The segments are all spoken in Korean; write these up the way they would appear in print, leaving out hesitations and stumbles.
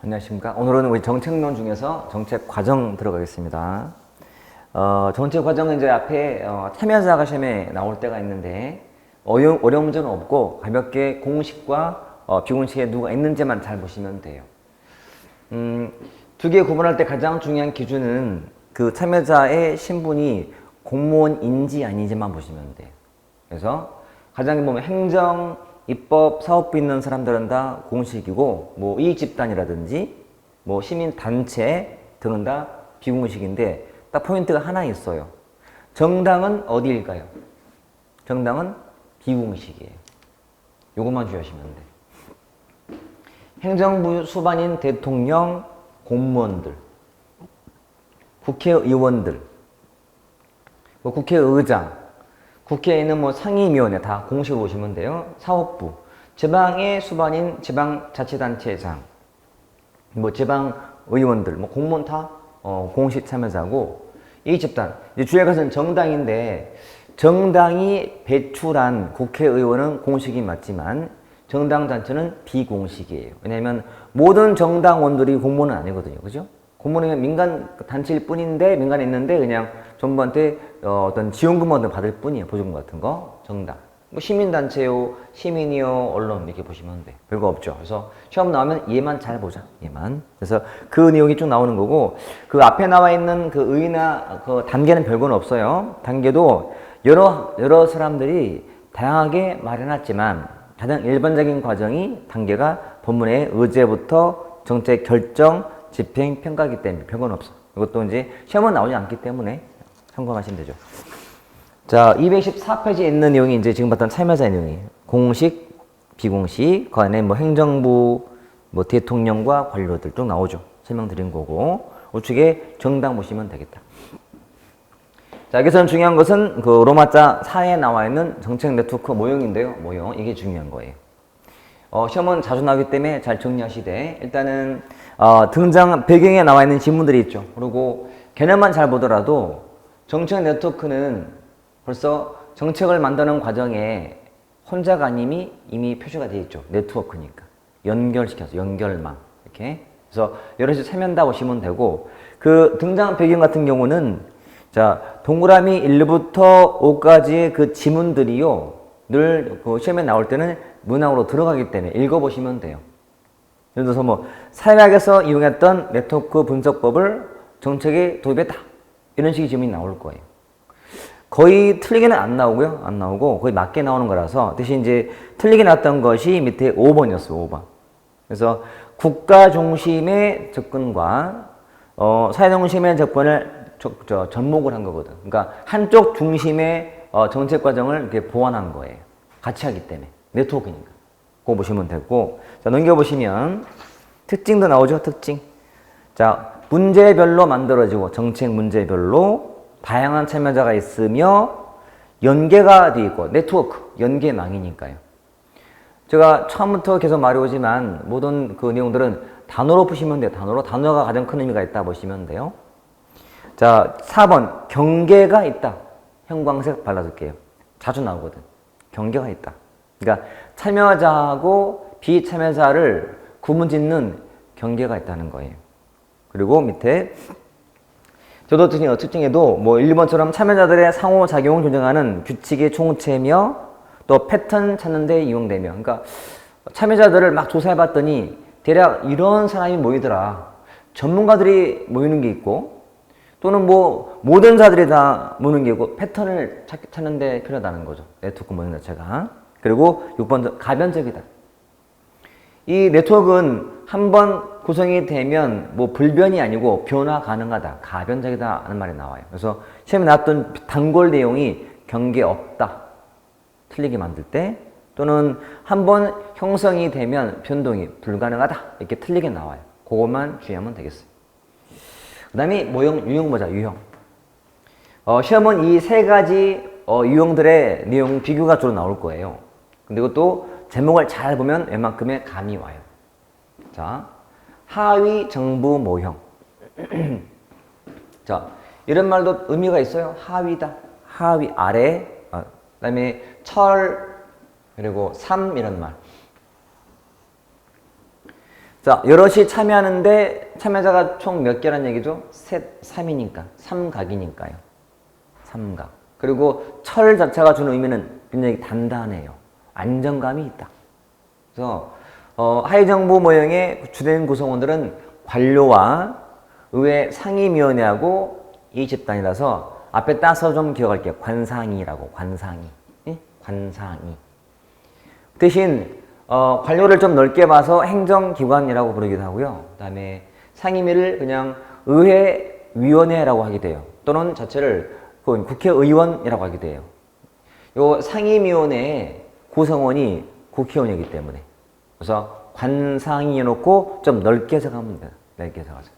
안녕하십니까. 오늘은 우리 정책론 중에서 정책 과정 들어가겠습니다. 정책 과정은 이제 앞에 참여자가 시험에 나올 때가 있는데 어려운 문제는 없고 가볍게 공식과 비공식에 누가 있는지만 잘 보시면 돼요. 두 개 구분할 때 가장 중요한 기준은 그 참여자의 신분이 공무원인지 아닌지만 보시면 돼요. 그래서 가장 보면 행정, 입법, 사업부 있는 사람들은 다 공식이고 뭐 이익집단이라든지 뭐 시민단체 등은 다 비공식인데 딱 포인트가 하나 있어요. 정당은 어디일까요? 정당은 비공식이에요. 요것만 주의하시면 돼요. 행정부 수반인 대통령, 공무원들, 국회의원들, 뭐 국회의장, 국회에 있는 뭐 상임위원회 다 공식으로 보시면 돼요. 사업부, 지방의 수반인 지방자치단체장, 뭐 지방의원들, 뭐 공무원 다 공식 참여자고, 이 집단, 이제 주의 것은 정당인데 정당이 배출한 국회의원은 공식이 맞지만 정당 단체는 비공식이에요. 왜냐하면 모든 정당원들이 공무원은 아니거든요, 그죠? 공무원은 민간 단체일 뿐인데 민간에 있는데 그냥 정부한테 어떤 지원금 같은 거 받을 뿐이에요. 보조금 같은 거. 정당. 뭐 시민단체요, 시민이요, 언론 이렇게 보시면 돼. 별거 없죠. 그래서 시험 나오면 얘만 잘 보자. 얘만. 그래서 그 내용이 쭉 나오는 거고 그 앞에 나와 있는 그 의나 그 단계는 별거는 없어요. 단계도 여러 사람들이 다양하게 마련했지만 가장 일반적인 과정이 단계가 본문의 의제부터 정책 결정, 집행, 평가이기 때문에 별건 없어. 이것도 이제 시험은 나오지 않기 때문에 참고하시면 되죠. 자, 214페이지에 있는 내용이 이제 지금 봤던 참여자의 내용이에요. 공식, 비공식, 그 안에 뭐 행정부, 뭐 대통령과 관료들 쭉 나오죠. 설명드린 거고. 우측에 정당 보시면 되겠다. 자, 여기서는 중요한 것은 그 로마자 4에 나와 있는 정책 네트워크 모형인데요. 모형. 이게 중요한 거예요. 시험은 자주 나오기 때문에 잘 정리하시되 일단은 등장 배경에 나와 있는 지문들이 있죠. 그리고 개념만 잘 보더라도 정책 네트워크는 벌써 정책을 만드는 과정에 혼자가 아님이 이미 표시가 되어 있죠. 네트워크니까 연결시켜서 연결망 이렇게. 그래서 여럿이 세면 다 보시면 되고 그 등장 배경 같은 경우는 자 동그라미 1부터 5까지의 그 지문들이요 늘 그 시험에 나올 때는 문항으로 들어가기 때문에 읽어보시면 돼요. 예를 들어서 뭐 사회학에서 이용했던 네트워크 분석법을 정책에 도입했다. 이런 식의 질문이 나올 거예요. 거의 틀리게는 안 나오고요. 안 나오고 거의 맞게 나오는 거라서 대신 이제 틀리게 나왔던 것이 밑에 5번이었어요. 5번. 그래서 국가 중심의 접근과 사회 중심의 접근을 접목을 한 거거든. 그러니까 한쪽 중심의 정책 과정을 이렇게 보완한 거예요. 같이 하기 때문에. 네트워크니까. 그거 보시면 되고. 자, 넘겨보시면 특징도 나오죠. 특징. 자, 문제별로 만들어지고 정책 문제별로 다양한 참여자가 있으며 연계가 되어 있고 네트워크, 연계망이니까요. 제가 처음부터 계속 말해오지만 모든 그 내용들은 단어로 푸시면 돼요. 단어가 가장 큰 의미가 있다 보시면 돼요. 자, 4번 경계가 있다. 형광색 발라줄게요. 자주 나오거든. 경계가 있다. 그러니까 참여자하고 비참여자를 구분짓는 경계가 있다는 거예요. 그리고 밑에 저도 특징에도 뭐 1번처럼 참여자들의 상호작용을 조정하는 규칙의 총체며 또 패턴 찾는 데 이용되며 그러니까 참여자들을 막 조사해봤더니 대략 이런 사람이 모이더라. 전문가들이 모이는 게 있고 또는 뭐 모든 자들이 다 모이는 게 있고 패턴을 찾는 데 필요하다는 거죠. 네트워크 모형 자체가. 그리고 6번 가변적이다. 이 네트워크는 한번 구성이 되면 뭐 불변이 아니고 변화 가능하다. 가변적이다 하는 말이 나와요. 그래서 시험에 나왔던 단골 내용이 경계 없다. 틀리게 만들 때 또는 한번 형성이 되면 변동이 불가능하다. 이렇게 틀리게 나와요. 그것만 주의하면 되겠어요. 그 다음에 모형, 유형 보자. 유형. 시험은 이 세 가지 유형들의 내용 비교가 주로 나올 거예요. 근데 이것도 제목을 잘 보면 웬만큼의 감이 와요. 자, 하위 정부 모형. 자, 이런 말도 의미가 있어요. 하위다. 하위, 아래. 그 다음에 철, 그리고 삶 이런 말. 자, 여럿이 참여하는데 참여자가 총 몇 개란 얘기죠? 셋, 3이니까. 삼각이니까요. 삼각. 그리고 철 자체가 주는 의미는 굉장히 단단해요. 안정감이 있다. 그래서 하위정부 모형의 주된 구성원들은 관료와 의회 상임위원회하고 이 집단이라서 앞에 따서 좀 기억할게요. 관상이라고. 관상이. 예? 관상이. 대신 관료를 좀 넓게 봐서 행정기관이라고 부르기도 하고요. 그 다음에 상임위를 그냥 의회위원회라고 하게 돼요. 또는 자체를 국회의원이라고 하게 돼요. 요 상임위원회의 구성원이 국회의원이기 때문에. 그래서 관상이 해놓고 좀 넓게 해석하면 돼요. 넓게 해석하세요.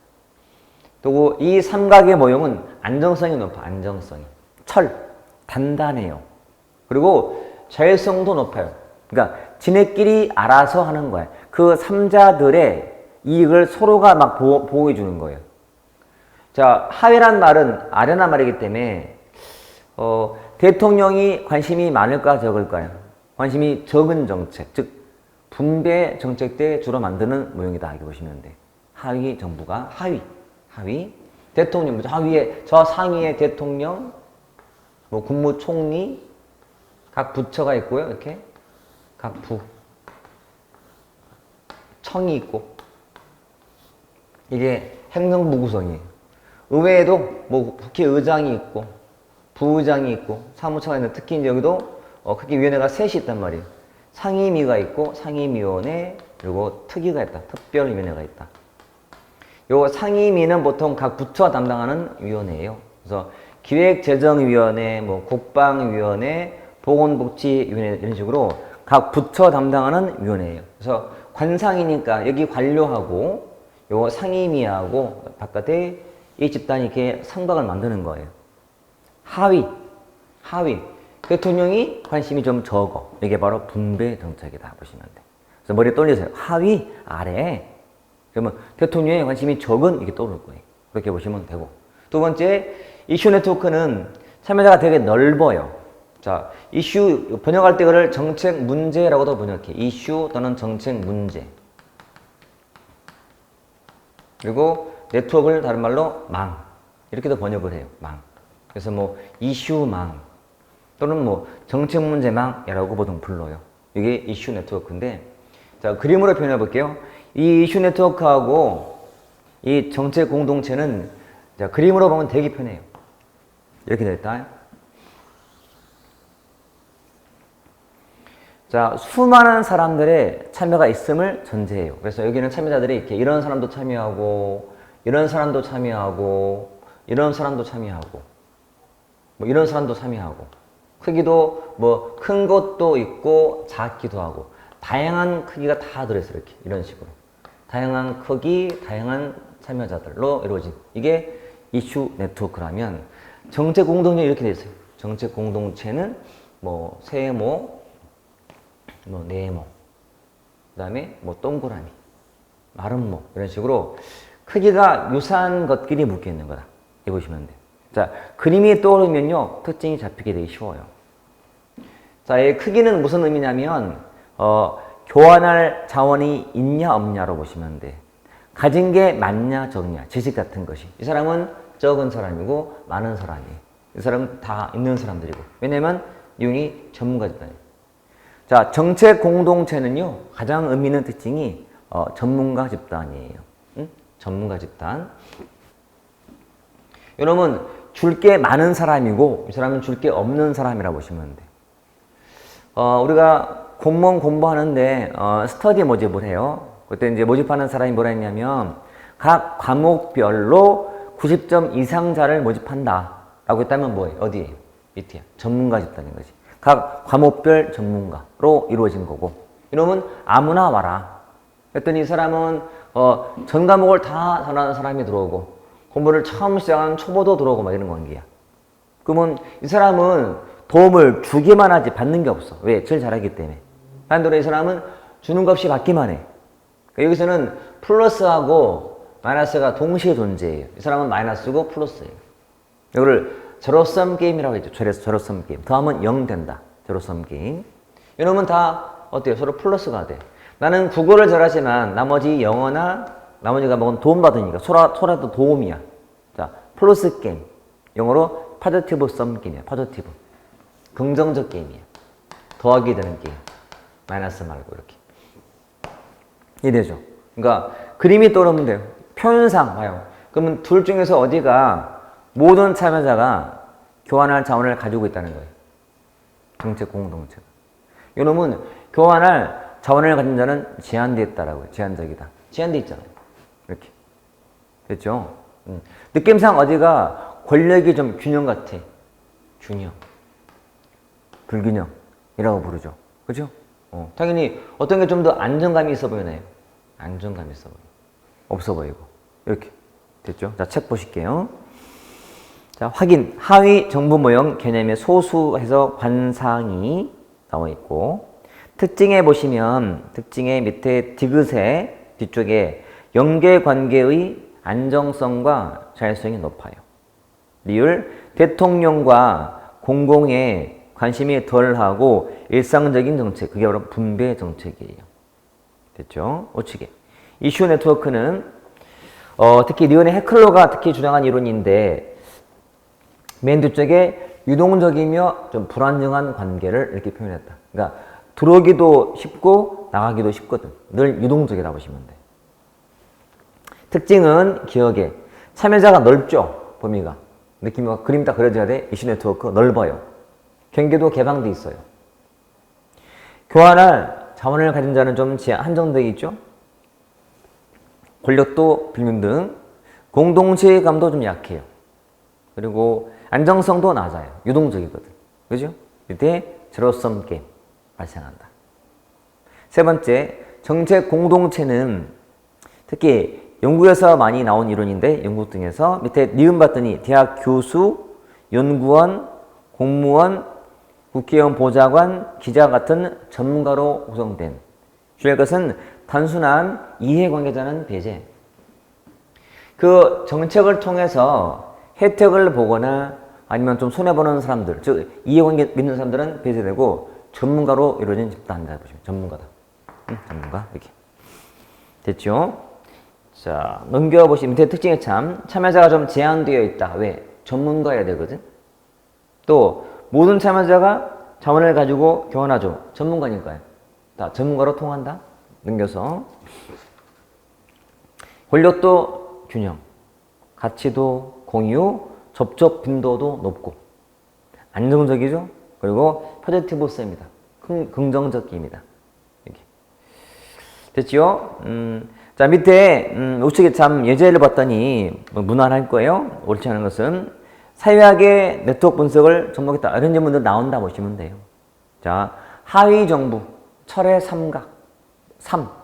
또 이 삼각의 모형은 안정성이 높아. 안정성이. 철. 단단해요. 그리고 자율성도 높아요. 그러니까 지네끼리 알아서 하는 거예요. 그 삼자들의 이익을 서로가 막 보호해 주는 거예요. 자, 하위란 말은 아련한 말이기 때문에 대통령이 관심이 많을까 적을까요? 관심이 적은 정책, 즉 분배 정책 때 주로 만드는 모형이다 이렇게 보시면 돼. 하위 정부가 하위 대통령 하위에 저 상위에 대통령, 뭐 국무총리, 각 부처가 있고요. 이렇게 각 부, 청이 있고 이게 행정부 구성이에요. 의회에도 뭐 국회의장이 있고 부의장이 있고 사무처가 있는 특히 이제 여기도 크게 위원회가 셋이 있단 말이에요. 상임위가 있고 상임위원회 그리고 특위가 있다. 특별위원회가 있다. 요 상임위는 보통 각 부처가 담당하는 위원회예요. 그래서 기획재정위원회, 뭐 국방위원회, 보건복지위원회 이런 식으로 각 부처 담당하는 위원회예요. 그래서 관상이니까 여기 관료하고 요 상임위하고 바깥에 이 집단이 이렇게 삼각을 만드는 거예요. 하위. 대통령이 관심이 좀 적어. 이게 바로 분배 정책이다 보시면 돼. 그래서 머리에 떠올리세요. 하위, 아래. 그러면 대통령의 관심이 적은 이게 떠오를 거예요. 그렇게 보시면 되고. 두 번째, 이슈 네트워크는 참여자가 되게 넓어요. 자, 이슈 번역할 때 그걸 정책 문제라고도 번역해. 이슈 또는 정책 문제. 그리고 네트워크를 다른 말로 망. 이렇게도 번역을 해요. 망. 그래서 뭐 이슈망 또는 뭐 정책 문제망이라고 보통 불러요. 이게 이슈 네트워크인데 자, 그림으로 표현해 볼게요. 이 이슈 네트워크하고 이 정책 공동체는 자, 그림으로 보면 되게 편해요. 이렇게 됐다. 자, 수많은 사람들의 참여가 있음을 전제해요. 그래서 여기는 참여자들이 이렇게 이런 사람도 참여하고 이런 사람도 참여하고 이런 사람도 참여하고 뭐 이런 사람도 참여하고 크기도 뭐 큰 것도 있고 작기도 하고 다양한 크기가 다 들어있어요. 이렇게 이런 식으로 다양한 크기, 다양한 참여자들로 이루어진 이게 이슈 네트워크라면 정책 공동체 이렇게 돼 있어요. 정책 공동체는 뭐 세모, 뭐 네모, 그다음에 뭐 동그라미, 마름모 이런 식으로 크기가 유사한 것끼리 묶여 있는 거다. 이렇게 보시면 돼요. 자, 그림이 떠오르면요, 특징이 잡히게 되기 쉬워요. 자, 이 크기는 무슨 의미냐면, 교환할 자원이 있냐, 없냐로 보시면 돼. 가진 게 많냐, 적냐, 지식 같은 것이. 이 사람은 적은 사람이고, 많은 사람이에요. 이 사람은 다 있는 사람들이고. 왜냐면, 이분이 전문가 집단이에요. 자, 정책 공동체는요, 가장 의미 있는 특징이, 전문가 집단이에요. 응? 전문가 집단. 이놈은 줄 게 많은 사람이고 이 사람은 줄 게 없는 사람이라고 보시면 돼. 우리가 공무원 공부하는데 스터디 모집을 해요. 그때 이제 모집하는 사람이 뭐라 했냐면 각 과목별로 90점 이상자를 모집한다 라고 했다면 뭐예요? 어디에요? 밑에야. 전문가 집단인 거지. 각 과목별 전문가로 이루어진 거고 이놈은 아무나 와라. 그랬더니 이 사람은 전 과목을 다 잘하는 사람이 들어오고 공부를 처음 시작한 초보도 들어오고 막 이런 관계야. 그러면 이 사람은 도움을 주기만 하지 받는 게 없어. 왜? 제일 잘하기 때문에. 반대로 이 사람은 주는 것 없이 받기만 해. 그러니까 여기서는 플러스하고 마이너스가 동시에 존재해요. 이 사람은 마이너스고 플러스예요. 이거를 제로섬 게임이라고 했죠. 제로섬 게임. 더하면 0 된다. 제로섬 게임. 이놈은 다 어때요? 서로 플러스가 돼. 나는 국어를 잘하지만 나머지 영어나 나머지 과목은 도움받으니까 소라도 도움이야. 자, 플러스 게임. 영어로 파저티브 썸 게임이야. 파저티브. 긍정적 게임이야. 더하기 되는 게임. 마이너스 말고 이렇게. 이해되죠? 그러니까 그림이 떠오르면 돼요. 표현상 봐요. 그러면 둘 중에서 어디가 모든 참여자가 교환할 자원을 가지고 있다는 거예요. 정책 공동체가. 이놈은 교환할 자원을 가진 자는 제한되어 있다라고요. 제한적이다. 제한되어 있잖아요. 이렇게. 됐죠? 느낌상 어디가 권력이 좀 균형 같아. 균형. 불균형이라고 부르죠. 그죠? 당연히 어떤 게 좀 더 안정감이 있어 보이나요? 안정감이 있어 보이고. 없어 보이고. 이렇게. 됐죠? 자, 책 보실게요. 자, 확인. 하위 정부 모형 개념의 소수해서 관상이 나와 있고, 특징에 보시면, 특징의 밑에 디귿의 뒤쪽에 연계관계의 안정성과 자율성이 높아요. 리을, 대통령과 공공의 관심이 덜하고 일상적인 정책, 그게 바로 분배 정책이에요. 됐죠? 우측에. 이슈 네트워크는 특히 리온의 해클러가 특히 주장한 이론인데, 맨 뒤쪽에 유동적이며 좀 불안정한 관계를 이렇게 표현했다. 그러니까 들어오기도 쉽고 나가기도 쉽거든. 늘 유동적이라고 보시면 돼. 특징은 기억에 참여자가 넓죠. 범위가. 느낌이 그림 딱 그려져야 돼. 이슈 네트워크 넓어요. 경계도 개방돼 있어요. 교환할 자원을 가진 자는 좀 한정되어 있죠. 권력도 불균등, 공동체감도 좀 약해요. 그리고 안정성도 낮아요. 유동적이거든. 그죠? 이때 제로섬 게임 발생한다. 세 번째, 정책 공동체는 특히 영국에서 많이 나온 이론인데 영국 등에서 밑에 니은 봤더니 대학 교수, 연구원, 공무원, 국회의원 보좌관, 기자 같은 전문가로 구성된 주의 것은 단순한 이해관계자는 배제. 그 정책을 통해서 혜택을 보거나 아니면 좀 손해보는 사람들, 즉 이해관계 믿는 사람들은 배제되고 전문가로 이루어진 집단이다 보시면 전문가다. 전문가 이렇게 됐죠? 자, 넘겨보시면 밑에 특징이 참여자가 좀 제한되어 있다. 왜? 전문가여야 되거든. 또 모든 참여자가 자원을 가지고 교환하죠. 전문가니까요. 다 전문가로 통한다. 넘겨서 권력도 균형, 가치도 공유, 접촉 빈도도 높고 안정적이죠. 그리고 포지티브 쌤입니다. 긍정적입니다. 이렇게 됐죠? 자, 밑에 우측에 예제를 봤더니 무난할 거예요. 옳지 않은 것은 사회학의 네트워크 분석을 접목했다. 이런 질문들 나온다 보시면 돼요. 자, 하위 정부, 철의 삼각,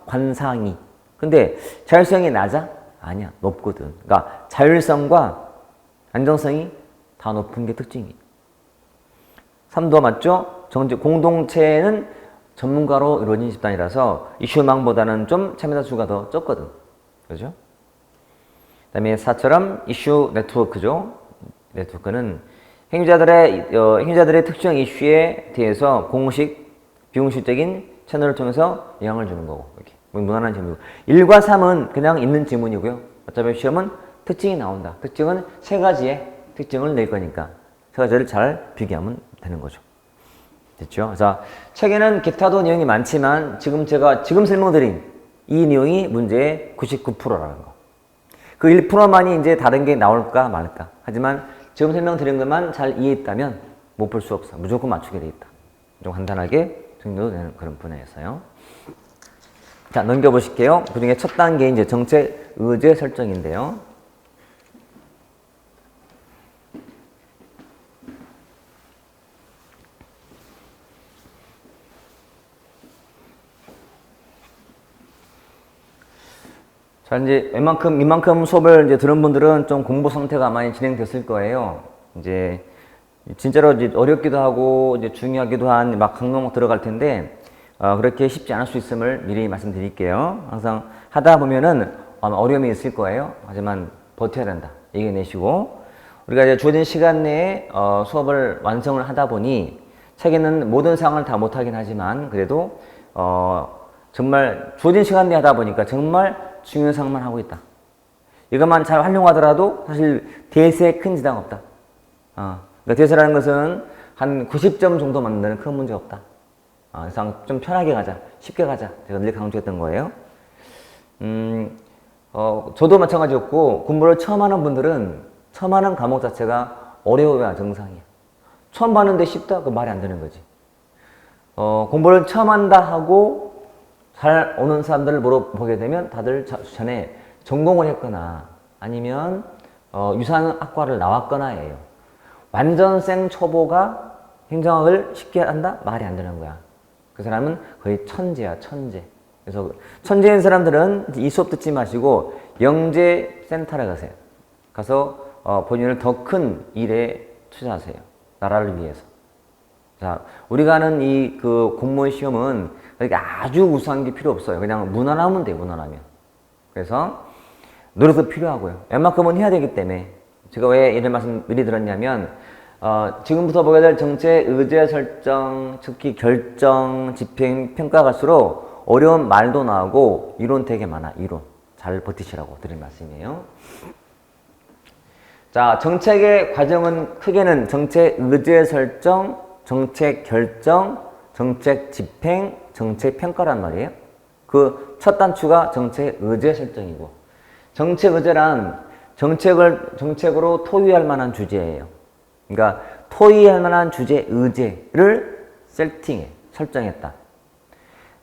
관상이. 근데 자율성이 낮아? 아니야, 높거든. 그러니까 자율성과 안정성이 다 높은 게 특징이에요. 3도 맞죠? 정치 공동체는 전문가로 이루어진 집단이라서 이슈망보다는 좀 참여자 수가 더 적거든. 그죠? 그 다음에 4처럼 이슈 네트워크죠. 네트워크는 행위자들의 특정 이슈에 대해서 공식, 비공식적인 채널을 통해서 영향을 주는 거고. 이렇게 무난한 질문이고. 1과 3은 그냥 있는 질문이고요. 어차피 시험은 특징이 나온다. 특징은 세 가지의 특징을 낼 거니까 세 가지를 잘 비교하면 되는 거죠. 됐죠? 그래서 책에는 기타도 내용이 많지만 제가 지금 설명드린 이 내용이 문제의 99%라는 거. 그 1%만이 이제 다른 게 나올까 말까. 하지만 지금 설명드린 것만 잘 이해했다면 못 볼 수 없어. 무조건 맞추게 돼 있다. 좀 간단하게 정리도 되는 그런 분야에서요. 자, 넘겨보실게요. 그 중에 첫 단계 이제 정책 의제 설정인데요. 자, 이제 이만큼 수업을 이제 들은 분들은 좀 공부 상태가 많이 진행됐을 거예요. 이제 진짜로 이제 어렵기도 하고 이제 중요하기도 한 막 강목 들어갈 텐데 그렇게 쉽지 않을 수 있음을 미리 말씀드릴게요. 항상 하다 보면은 어려움이 있을 거예요. 하지만 버텨야 된다. 이겨내시고 우리가 이제 주어진 시간 내에 수업을 완성을 하다 보니 책에는 모든 상황을 다 못하긴 하지만 그래도 정말 주어진 시간 내에 하다 보니까 정말 중요한 상황만 하고 있다. 이것만 잘 활용하더라도 사실 대세에 큰 지장 없다. 그러니까 대세라는 것은 한 90점 정도 만드는 큰 문제 없다. 그래서 좀 편하게 가자, 쉽게 가자. 제가 늘 강조했던 거예요. 저도 마찬가지였고, 공부를 처음 하는 분들은 처음 하는 과목 자체가 어려워야 정상이야. 처음 봤는데 쉽다? 그 말이 안 되는 거지. 공부를 처음 한다 하고 잘 오는 사람들을 물어보게 되면 다들 전에 전공을 했거나 아니면 유사한 학과를 나왔거나 예요. 완전 생 초보가 행정학을 쉽게 한다? 말이 안 되는 거야. 그 사람은 거의 천재야, 천재. 그래서 천재인 사람들은 이 수업 듣지 마시고 영재 센터에 가세요. 가서 본인을 더 큰 일에 투자하세요. 나라를 위해서. 자, 우리가 하는 이 그 공무원 시험은 그렇게 아주 우수한 게 필요 없어요. 그냥 무난하면 돼요, 무난하면. 그래서 노력도 필요하고요. 웬만큼은 해야 되기 때문에 제가 왜 이런 말씀 미리 들었냐면 지금부터 보게 될 정책 의제 설정, 특히 결정, 집행, 평가 갈수록 어려운 말도 나오고 이론 되게 많아. 이론. 잘 버티시라고 드릴 말씀이에요. 자, 정책의 과정은 크게는 정책 의제 설정, 정책 결정, 정책 집행, 정책 평가란 말이에요. 그 첫 단추가 정책 의제 설정이고, 정책 의제란 정책으로 토의할 만한 주제예요. 그러니까 토의할 만한 주제 의제를 세팅해, 설정했다.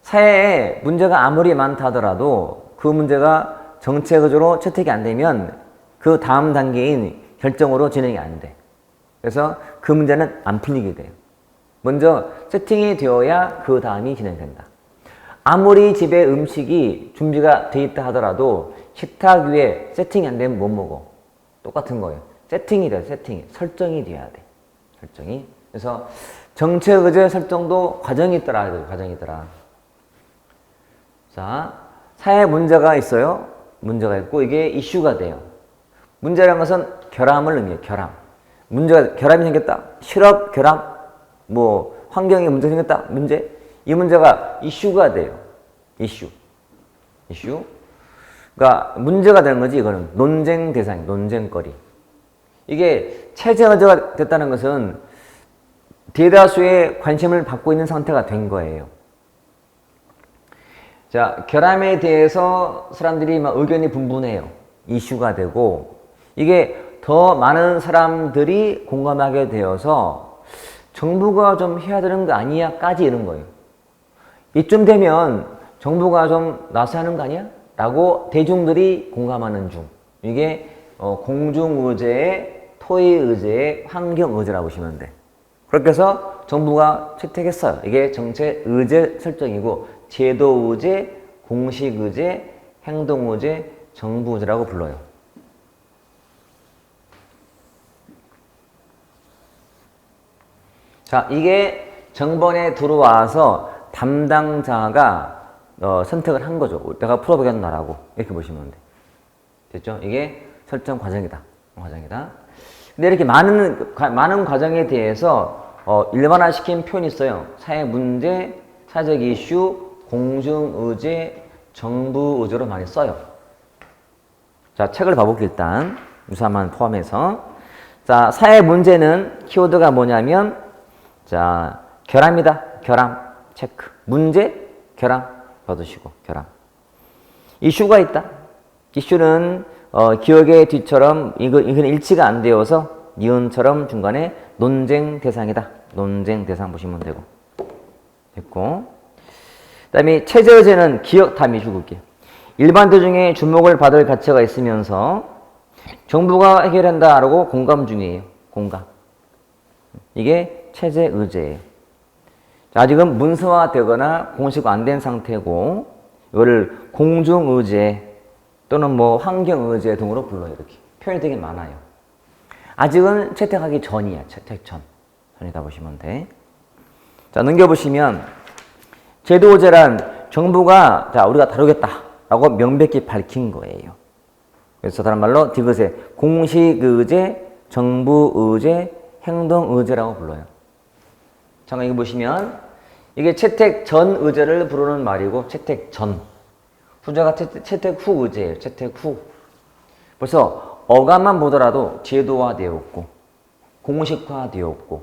사회에 문제가 아무리 많다 하더라도 그 문제가 정책 의제로 채택이 안 되면 그 다음 단계인 결정으로 진행이 안 돼. 그래서 그 문제는 안 풀리게 돼요. 먼저 세팅이 되어야 그 다음이 진행된다. 아무리 집에 음식이 준비가 돼 있다 하더라도 식탁 위에 세팅이 안 되면 못 먹어. 똑같은 거예요. 세팅이 돼, 세팅이. 설정이 돼야 돼. 설정이. 그래서 정책 의제 설정도 과정이 있더라. 과정이 있더라. 자, 사회 문제가 있어요. 문제가 있고 이게 이슈가 돼요. 문제라는 것은 결함을 의미해요. 결함. 문제가 결함이 생겼다. 실업 결함. 뭐 환경에 문제 생겼다. 문제. 이 문제가 이슈가 돼요. 이슈. 그러니까 문제가 되는 거지. 이거는 논쟁 대상, 논쟁거리. 이게 체제 의제가 됐다는 것은 대다수의 관심을 받고 있는 상태가 된 거예요. 자, 결함에 대해서 사람들이 막 의견이 분분해요. 이슈가 되고 이게 더 많은 사람들이 공감하게 되어서 정부가 좀 해야 되는 거 아니야?까지 이런 거예요. 이쯤 되면 정부가 좀 나서야 하는 거 아니야? 라고 대중들이 공감하는 중. 이게 공중의제의 토의의제의 환경의제라고 보시면 돼. 그렇게 해서 정부가 채택했어요. 이게 정책 의제 설정이고 제도의제, 공식의제, 행동의제, 정부의제라고 불러요. 자, 이게 정번에 들어와서 담당자가 선택을 한 거죠. 내가 풀어보겠나라고 이렇게 보시면 돼. 됐죠? 이게 설정 과정이다. 근데 이렇게 많은 과정에 대해서 일반화시킨 표현이 있어요. 사회 문제, 사회적 이슈, 공중의제, 정부의제로 많이 써요. 자, 책을 봐볼게요. 일단 유사만 포함해서. 자, 사회 문제는 키워드가 뭐냐면 자, 결함이다. 결함 체크. 문제, 결함 받으시고 결함. 이슈가 있다. 이슈는 기억의 뒤처럼 이건 일치가 안 되어서 니은처럼 중간에 논쟁 대상이다. 논쟁 대상 보시면 되고. 됐고. 그 다음에 체제 의제는 기억 다 미주국이에요. 일반들 중에 주목을 받을 가치가 있으면서 정부가 해결한다라고 공감 중이에요. 공감. 이게 체제 의제예요. 아직은 문서화되거나 공식화 안 된 상태고 이거를 공중의제 또는 뭐 환경의제 등으로 불러요. 이렇게 표현이 되게 많아요. 아직은 채택하기 전이야. 채택 전이다 보시면 돼. 자, 넘겨보시면 제도의제란 정부가 자 우리가 다루겠다라고 명백히 밝힌 거예요. 그래서 다른 말로 디귿의 공식의제, 정부의제, 행동의제라고 불러요. 잠깐 이거 보시면 이게 채택 전 의제를 부르는 말이고 채택 전. 후자가 채택 후 의제예요. 채택 후. 벌써 어감만 보더라도 제도화되어 있고 공식화되어 있고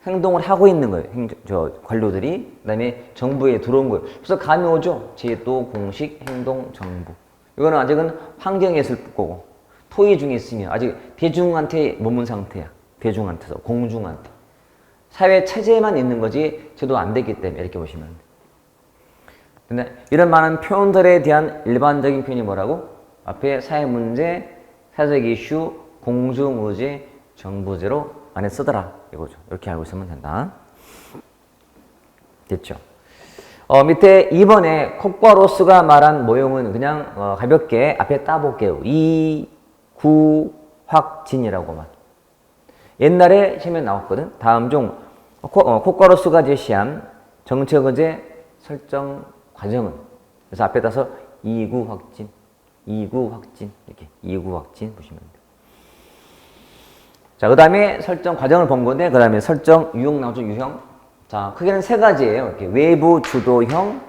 행동을 하고 있는 거예요. 관료들이. 그다음에 정부에 들어온 거예요. 그래서 감이 오죠. 제도, 공식, 행동, 정부. 이거는 아직은 환경에 있을 거고 토의 중에 있으면 아직 대중한테 머문 상태야. 대중한테서 공중한테. 사회 체제에만 있는 거지 제도 안 됐기 때문에 이렇게 보시면 돼요. 근데 이런 많은 표현들에 대한 일반적인 표현이 뭐라고? 앞에 사회 문제, 사회적 이슈, 공중의제, 정부제로 안에 쓰더라 이거죠. 이렇게 알고 있으면 된다. 됐죠? 밑에 2번에 콧과 로스가 말한 모형은 그냥 가볍게 앞에 따볼게요. 이구확진이라고만. 옛날에 시험에 나왔거든. 다음 중 콧과 로스가 제시한 정책의제 설정 과정은. 그래서 앞에 따서 이구확진, 이구확진 이렇게 이구확진 보시면 돼요. 자, 그 다음에 설정 과정을 본 건데, 그 다음에 설정 유형 나오죠, 유형. 자, 크게는 세 가지예요. 이렇게 외부 주도형,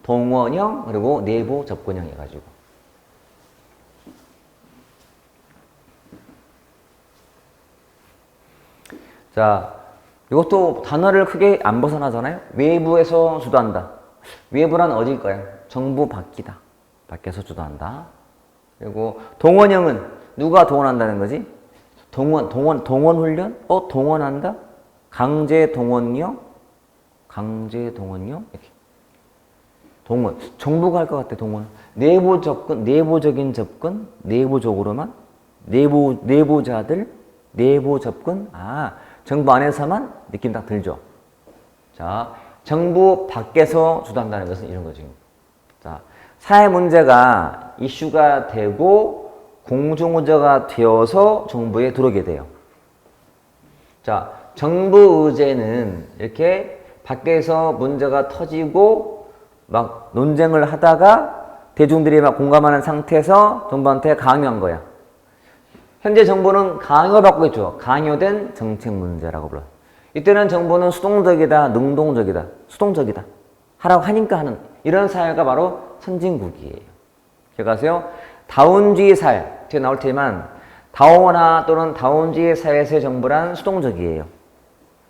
동원형, 그리고 내부 접근형 해가지고. 자, 이것도 단어를 크게 안 벗어나잖아요. 외부에서 주도한다. 외부란 어딜까요? 정부 밖이다. 밖에서 주도한다. 그리고 동원형은 누가 동원한다는 거지? 동원 훈련? 동원한다? 강제 동원령? 강제 동원령? 이렇게. 동원. 정부가 할 것 같아, 동원. 내부 접근, 내부적인 접근, 내부적으로만? 내부자들? 내부 접근? 정부 안에서만 느낌 딱 들죠? 자, 정부 밖에서 주도한다는 것은 이런 거죠. 자, 사회 문제가 이슈가 되고 공중의제가 되어서 정부에 들어오게 돼요. 자, 정부 의제는 이렇게 밖에서 문제가 터지고 막 논쟁을 하다가 대중들이 막 공감하는 상태에서 정부한테 강요한 거야. 현재 정부는 강요받고 있죠. 강요된 정책 문제라고 불러요. 이때는 정부는 수동적이다, 능동적이다, 수동적이다. 하라고 하니까 하는 이런 사회가 바로 선진국이에요. 기억하세요? 다운주의 사회, 뒤에 나올 테지만 다원화 또는 다운주의 사회에서의 정부란 수동적이에요.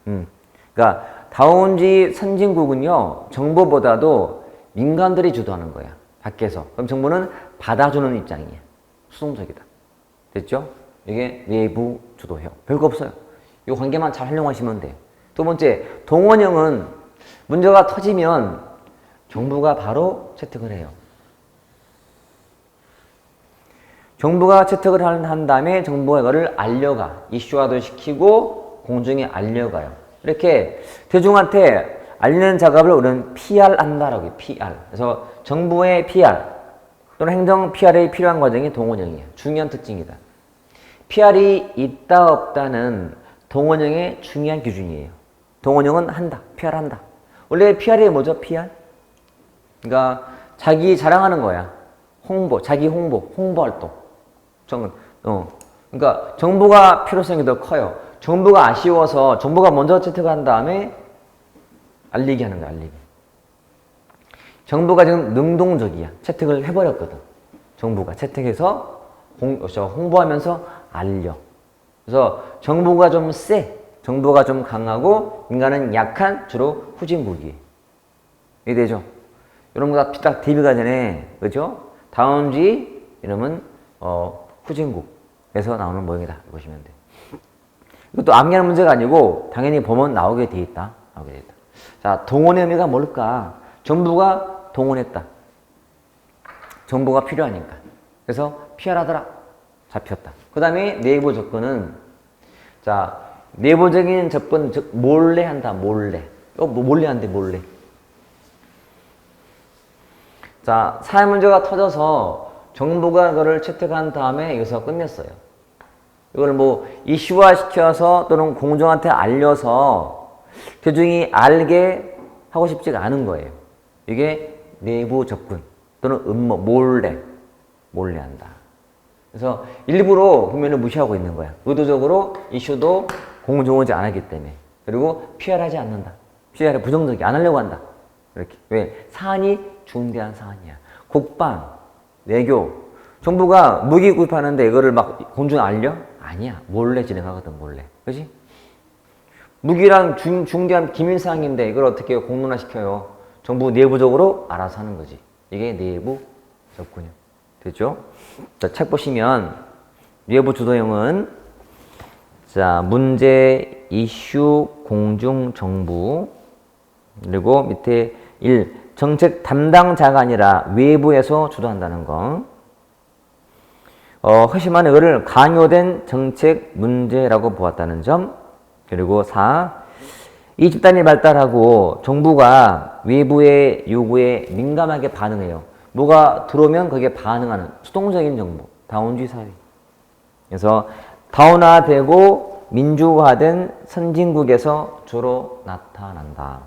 그러니까 다운주의 선진국은요, 정부보다도 민간들이 주도하는 거야. 밖에서. 그럼 정부는 받아주는 입장이야. 수동적이다. 됐죠? 이게 내부 주도형. 별거 없어요. 이 관계만 잘 활용하시면 돼요. 두 번째, 동원형은 문제가 터지면 정부가 바로 채택을 해요. 정부가 채택을 한 다음에 정부가 이거를 알려가. 이슈화도 시키고 공중에 알려가요. 이렇게 대중한테 알리는 작업을 우리는 PR 한다라고 해요. PR. 그래서 정부의 PR 또는 행정 PR에 필요한 과정이 동원형이에요. 중요한 특징이다. PR이 있다 없다는 동원형의 중요한 기준이에요. 동원형은 한다. PR 한다. 원래 PR이 뭐죠? PR? 그러니까 자기 자랑하는 거야. 홍보, 자기 홍보 활동. 그러니까 정부가 필요성이 더 커요. 정부가 아쉬워서 정부가 먼저 채택한 다음에 알리게 하는 거야, 알리게. 정부가 지금 능동적이야. 채택을 해버렸거든. 정부가 채택해서 홍보하면서 알려. 그래서 정부가 좀 세. 정부가 좀 강하고 인간은 약한 주로 후진국이에요. 이해되죠? 이런 거 다 딱 대비가 되네. 그죠? 다운주의 이러면 후진국에서 나오는 모형이다. 보시면 돼요. 이것도 암기하는 문제가 아니고 당연히 보면 나오게 돼 있다. 나오게 돼 있다. 자, 동원의 의미가 뭘까? 정부가 동원했다. 정보가 필요하니까. 그래서 피하라더라. 잡혔다. 그 다음에 내부 접근은 자, 내부적인 접근, 즉 몰래 한다. 몰래. 몰래 한대. 몰래. 자, 사회 문제가 터져서 정부가 그걸 채택한 다음에 여기서 끝냈어요. 이걸 뭐 이슈화 시켜서 또는 공정한테 알려서 대중이 알게 하고 싶지가 않은 거예요. 이게 내부 접근 또는 음모, 몰래 한다. 그래서 일부러 국민을 무시하고 있는 거야. 의도적으로 이슈도 공정하지 않았기 때문에. 그리고 PR하지 않는다. PR이 부정적이 안 하려고 한다. 이렇게. 왜? 사안이 중대한 사안이야. 국방, 외교. 정부가 무기 구입하는데 이거를 막 공중에 알려? 아니야. 몰래 진행하거든, 몰래. 그지? 무기란 중대한 기밀사항인데 이걸 어떻게 공론화시켜요? 정부 내부적으로 알아서 하는 거지. 이게 내부 접근형. 됐죠? 자, 책 보시면 내부 주도형은 자, 문제, 이슈, 공중, 정부 그리고 밑에 1. 정책 담당자가 아니라 외부에서 주도한다는 거. 허심한 이거를 강요된 정책 문제라고 보았다는 점. 그리고 4. 이 집단이 발달하고 정부가 외부의 요구에 민감하게 반응해요. 뭐가 들어오면 거기에 반응하는 수동적인 정부, 다원주의 사회. 그래서 다원화되고 민주화된 선진국에서 주로 나타난다.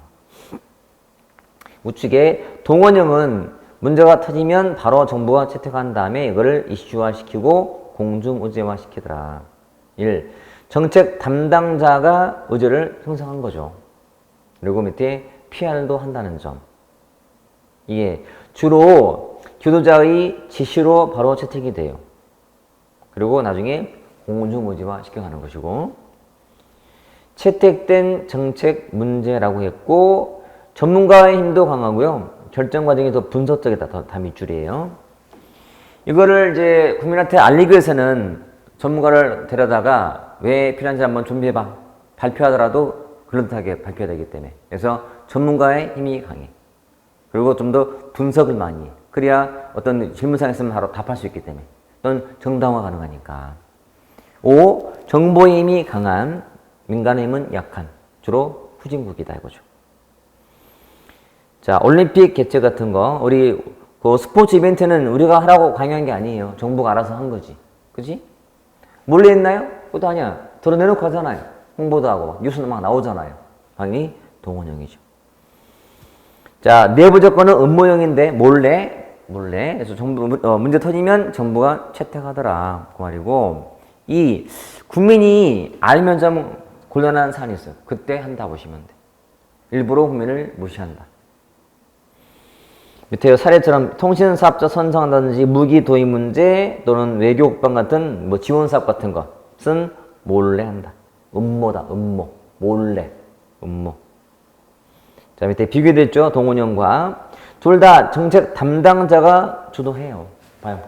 우측에 동원형은 문제가 터지면 바로 정부가 채택한 다음에 이거를 이슈화시키고 공중의제화시키더라. 1. 정책 담당자가 의제를 형성한 거죠. 그리고 밑에 PR도 한다는 점. 이게 주로 지도자의 지시로 바로 채택이 돼요. 그리고 나중에 공중의제화 시켜가는 것이고 채택된 정책 문제라고 했고 전문가의 힘도 강하고요. 결정 과정이 더 분석적이다. 다 밑줄이에요. 이거를 이제 국민한테 알리기 위해서는 전문가를 데려다가 왜 필요한지 한번 준비해봐. 발표하더라도 글런트하게 발표해야 되기 때문에. 그래서 전문가의 힘이 강해. 그리고 좀 더 분석을 많이 해. 그래야 어떤 질문사항이 있으면 바로 답할 수 있기 때문에. 또는 정당화 가능하니까. 5. 정보의 힘이 강한, 민간의 힘은 약한. 주로 후진국이다 이거죠. 자, 올림픽 개최 같은 거, 우리 그 스포츠 이벤트는 우리가 하라고 강요한 게 아니에요. 정부가 알아서 한 거지. 그지? 몰래 했나요? 그것도 아니야. 드러내놓고 하잖아요. 홍보도 하고, 뉴스는 막 나오잖아요. 당연히 동원형이죠. 자, 내부 조건은 음모형인데, 몰래. 그래서 정부, 문제 터지면 정부가 채택하더라. 그 말이고. 2. 국민이 알면 좀 곤란한 사안이 있어요. 그때 한다 보시면 돼. 일부러 국민을 무시한다. 밑에 사례처럼 통신사업자 선정한다든지 무기 도입 문제 또는 외교 국방 같은 뭐 지원사업 같은 것은 몰래 한다. 음모다. 음모. 몰래. 음모. 자, 밑에 비교됐죠. 동원형과. 둘 다 정책 담당자가 주도해요. 봐요.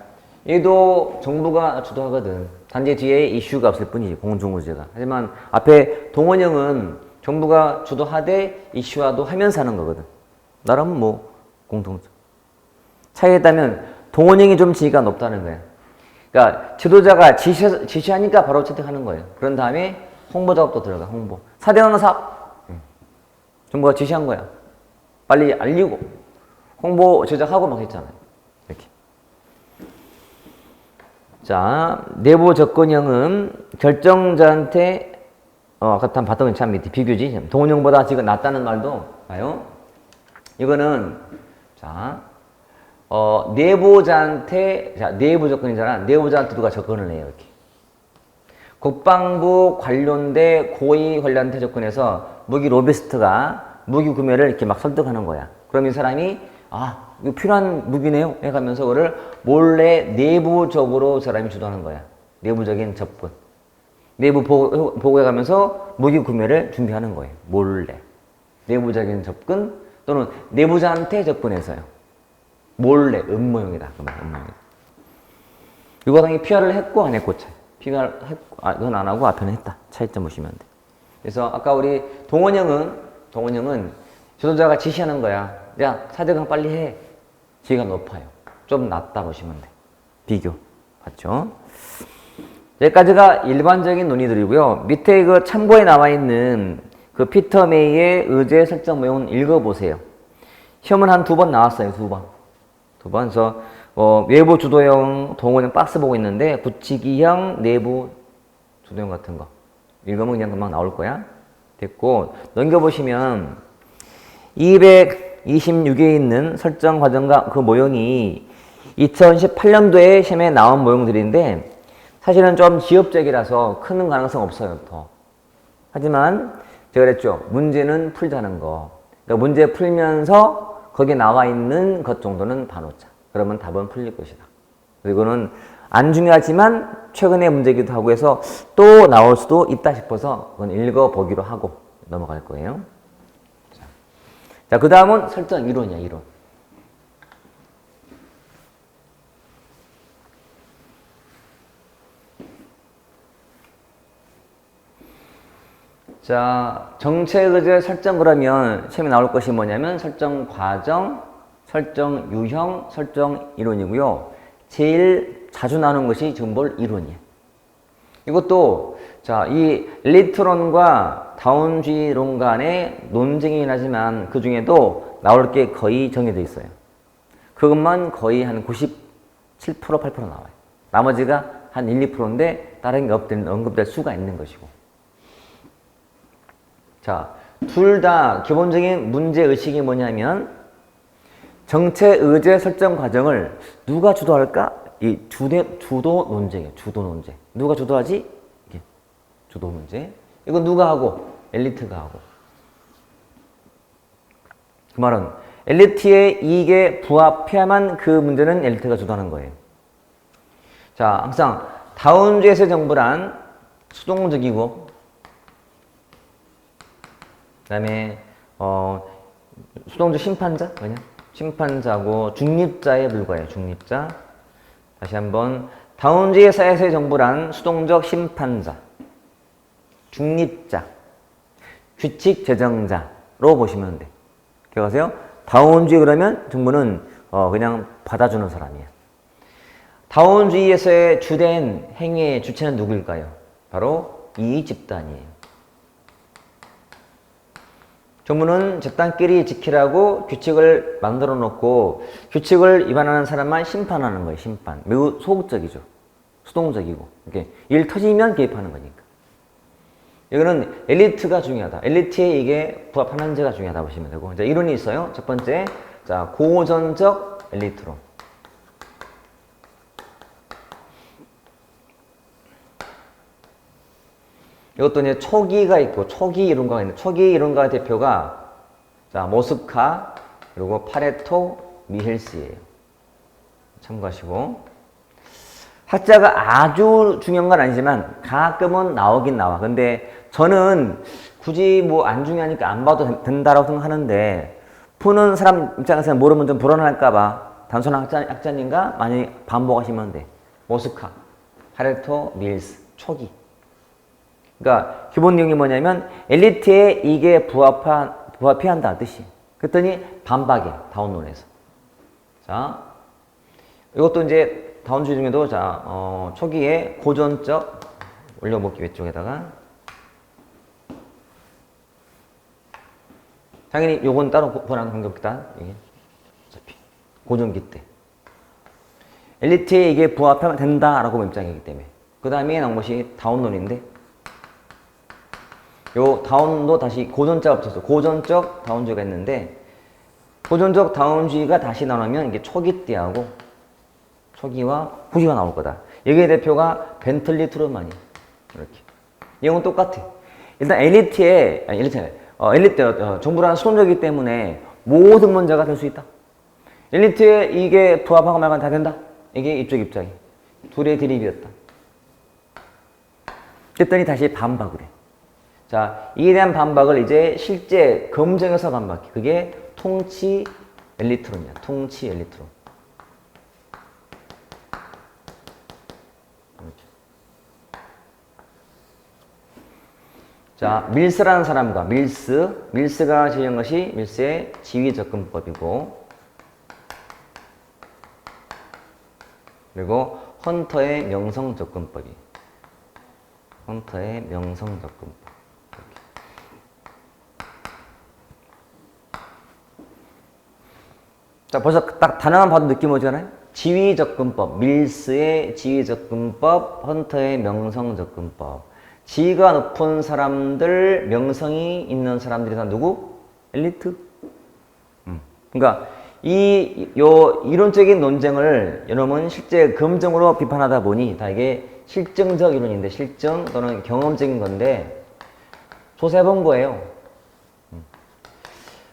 얘도 정부가 주도하거든. 단지 뒤에 이슈가 없을 뿐이지. 공중의제가. 하지만 앞에 동원형은 정부가 주도하되 이슈화도 하면서 하는 거거든. 나라면 뭐 공통점. 차이에 따르면 동원형이 좀 지위가 높다는 거예요. 그러니까 지도자가 지시하니까 바로 채택하는 거예요. 그런 다음에 홍보 작업도 들어가. 홍보. 사대강 사업. 정부가 지시한 거야. 빨리 알리고 홍보 제작하고 막 했잖아요. 이렇게. 자, 내부 접근형은 결정자한테 아까 봤던 참 밑에 비교지. 동원형보다 지금 낫다는 말도 봐요. 이거는 자, 내부자한테 자, 내부 접근이잖아. 내부자한테 누가 접근을 해요, 이렇게. 국방부 관련된 고위 관련한테 접근해서 무기 로비스트가 무기 구매를 이렇게 막 설득하는 거야. 그럼 이 사람이 이거 필요한 무기네요 해가면서 그거를 몰래 내부적으로 사람이 주도하는 거야. 내부적인 접근. 내부 보고해가면서 무기 구매를 준비하는 거예요. 몰래. 내부적인 접근 또는 내부자한테 접근해서요. 몰래. 음모형이다. 음모형이다. 이거 당연히 PR을 했고 안 했고 차이. PR을 했고, 이건 안 하고 앞에는 했다. 차이점 보시면 돼. 그래서 아까 우리 동원형은 지도자가 지시하는 거야. 야, 사대강 빨리 해. 지위가 높아요. 좀 낮다 보시면 돼. 비교. 봤죠? 여기까지가 일반적인 논의들이고요. 밑에 그 참고에 나와 있는 그 피터 메이의 의제 설정 모형은 읽어보세요. 시험은 한 2번 나왔어요. 2번. 그래서 외부 주도형, 동원형 박스 보고 있는데 붙이기형, 내부 주도형 같은 거. 읽으면 그냥 금방 나올 거야. 됐고 넘겨보시면 226에 있는 설정 과정과 그 모형이 2018년도에 시험에 나온 모형들인데 사실은 좀 지엽적이라서 큰 가능성 없어요. 더. 하지만 제가 그랬죠. 문제는 풀자는 거. 그러니까 문제 풀면서 거기에 나와 있는 것 정도는 봐놓자. 그러면 답은 풀릴 것이다. 이거는 안 중요하지만 최근의 문제기도 하고 해서 또 나올 수도 있다 싶어서 그건 읽어보기로 하고 넘어갈 거예요. 자, 그 다음은 설정 이론이야, 이론. 자, 정체의제 설정 그러면 시험에 나올 것이 뭐냐면 설정 과정, 설정 유형, 설정 이론이고요. 제일 자주 나오는 것이 지금 뭘 이론이에요. 이것도 자, 이 엘리트론과 다운주의론 간의 논쟁이긴 하지만 그 중에도 나올 게 거의 정해져 있어요. 그것만 거의 한 97%, 8% 나와요. 나머지가 한 1, 2%인데 다른 게 언급될 수가 있는 것이고. 자, 둘 다 기본적인 문제의식이 뭐냐면 정체의제 설정 과정을 누가 주도할까? 이 주도 논쟁이에요. 주도 논쟁. 누가 주도하지? 이게 주도 문제. 이건 누가 하고? 엘리트가 하고. 그 말은 엘리트의 이익에 부합해야만 그 문제는 엘리트가 주도하는 거예요. 자, 항상 다운주의에서 정부란 수동적이고 그 다음에 수동적 심판자? 뭐냐? 심판자고 중립자에 불과해요. 중립자. 다시 한번 다운주의 사회에서의 정부란 수동적 심판자, 중립자, 규칙 제정자로 보시면 돼. 기억하세요? 다운주의 그러면 정부는 그냥 받아주는 사람이에요. 다운주의에서의 주된 행위의 주체는 누구일까요? 바로 이익 집단이에요. 정부는 집단끼리 지키라고 규칙을 만들어 놓고 규칙을 위반하는 사람만 심판하는 거예요. 심판. 매우 소극적이죠. 수동적이고. 이렇게 일 터지면 개입하는 거니까. 이거는 엘리트가 중요하다. 엘리트에 이게 부합하는지가 중요하다 보시면 되고. 이제 이론이 있어요. 첫 번째, 자, 고전적 엘리트론. 이것도 이제 초기가 있고 초기 이론가가 있는데 초기 이론가 대표가 자, 모스카 그리고 파레토, 미헬스예요. 참고하시고. 학자가 아주 중요한 건 아니지만 가끔은 나오긴 나와. 근데 저는 굳이 뭐 안 중요하니까 안 봐도 된다라고 생각하는데 푸는 사람 입장에서는 모르면 좀 불안할까봐 단순한 학자님과 많이 반복하시면 돼. 모스카, 파레토, 미헬스, 초기. 그러니까 기본 내용이 뭐냐면 엘리트에 이게 부합해야 한다 뜻이. 그랬더니 반박해 다운론에서. 자, 이것도 이제 다운주의 중에도 자 초기에 고전적 올려먹기 왼쪽에다가 당연히 요건 따로 권한 공격기다. 이게 어차피 고전기 때 엘리트에 이게 부합하면 된다라고 입장이기 때문에 그 다음에 나온 것이 다운론인데. 요 다운도 다시 고전자가 붙었어. 고전적 다운주의가 있는데 고전적 다운주의가 다시 나오면 이게 초기 때하고 초기와 후기가 나올 거다. 여기의 대표가 벤틀리 트루만이 이렇게. 이건 똑같아. 일단 엘리트 정부라는 수동적이기 때문에 모든 문제가 될 수 있다. 엘리트에 이게 부합하고 말고 다 된다. 이게 이쪽 입장이. 둘의 드립이었다. 그랬더니 다시 반박을 해. 자, 이에 대한 반박을 이제 실제 검증해서 반박해. 그게 통치 엘리트론이야. 통치 엘리트론. 자, 밀스라는 사람과 밀스가 제시한 것이 밀스의 지위접근법이고 그리고 헌터의 명성접근법이. 헌터의 명성접근법. 자, 벌써 딱 단어만 봐도 느낌 오잖아요? 지위접근법, 밀스의 지위접근법, 헌터의 명성접근법. 지위가 높은 사람들, 명성이 있는 사람들이 다 누구? 엘리트. 그러니까 요 이론적인 논쟁을 여러분 실제 검증으로 비판하다 보니 다 이게 실증적 이론인데 실증 또는 경험적인 건데 조사해본 거예요.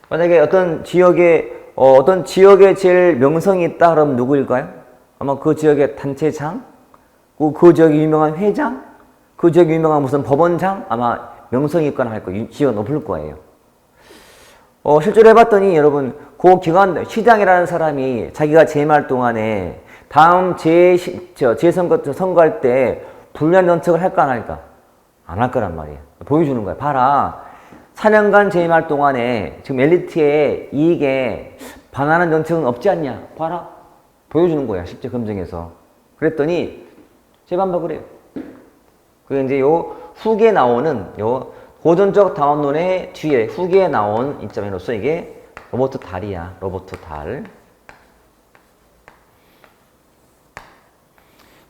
만약에 어떤 지역에 제일 명성이 있다 그러면 누구일까요? 아마 그 지역의 단체장, 그 지역의 유명한 회장, 그 지역의 유명한 무슨 법원장, 아마 명성이 있거나 할 거예요. 지위가 높을 거예요. 실제로 해봤더니 여러분, 그 기관, 시장이라는 사람이 자기가 재임할 동안에 다음 선거할 때 불리한 정책을 할까 안 할까? 안 할 거란 말이에요. 보여주는 거야. 봐라. 4년간 재임할 동안에 지금 엘리트의 이익에 반하는 정책은 없지 않냐? 봐라. 보여주는 거야. 실제 검증해서. 그랬더니 재반박을 해요. 그게 이제 요 후기에 나오는 요 고전적 다원론의 뒤에 후기에 나온 이점으로서 이게 로버트 달이야. 로버트 달.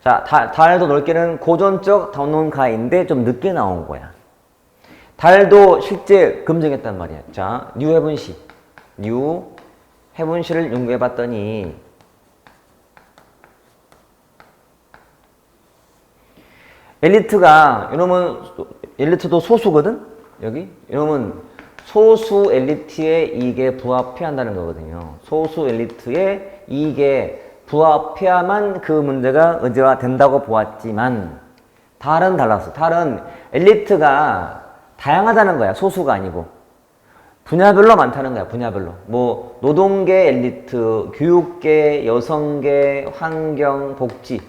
자, 달도 넓게는 고전적 다원론가인데 좀 늦게 나온 거야. 달도 실제 검증했단 말이야. 자, 뉴헤븐시. 뉴헤븐시를 연구해봤더니 엘리트가, 이놈은 엘리트도 소수거든? 여기? 이놈은 소수 엘리트의 이익에 부합해야 한다는 거거든요. 소수 엘리트의 이익에 부합해야만 그 문제가 의제화 된다고 보았지만 달은 달랐어. 달은 엘리트가 다양하다는 거야. 소수가 아니고. 분야별로 많다는 거야. 분야별로. 뭐 노동계 엘리트, 교육계, 여성계, 환경, 복지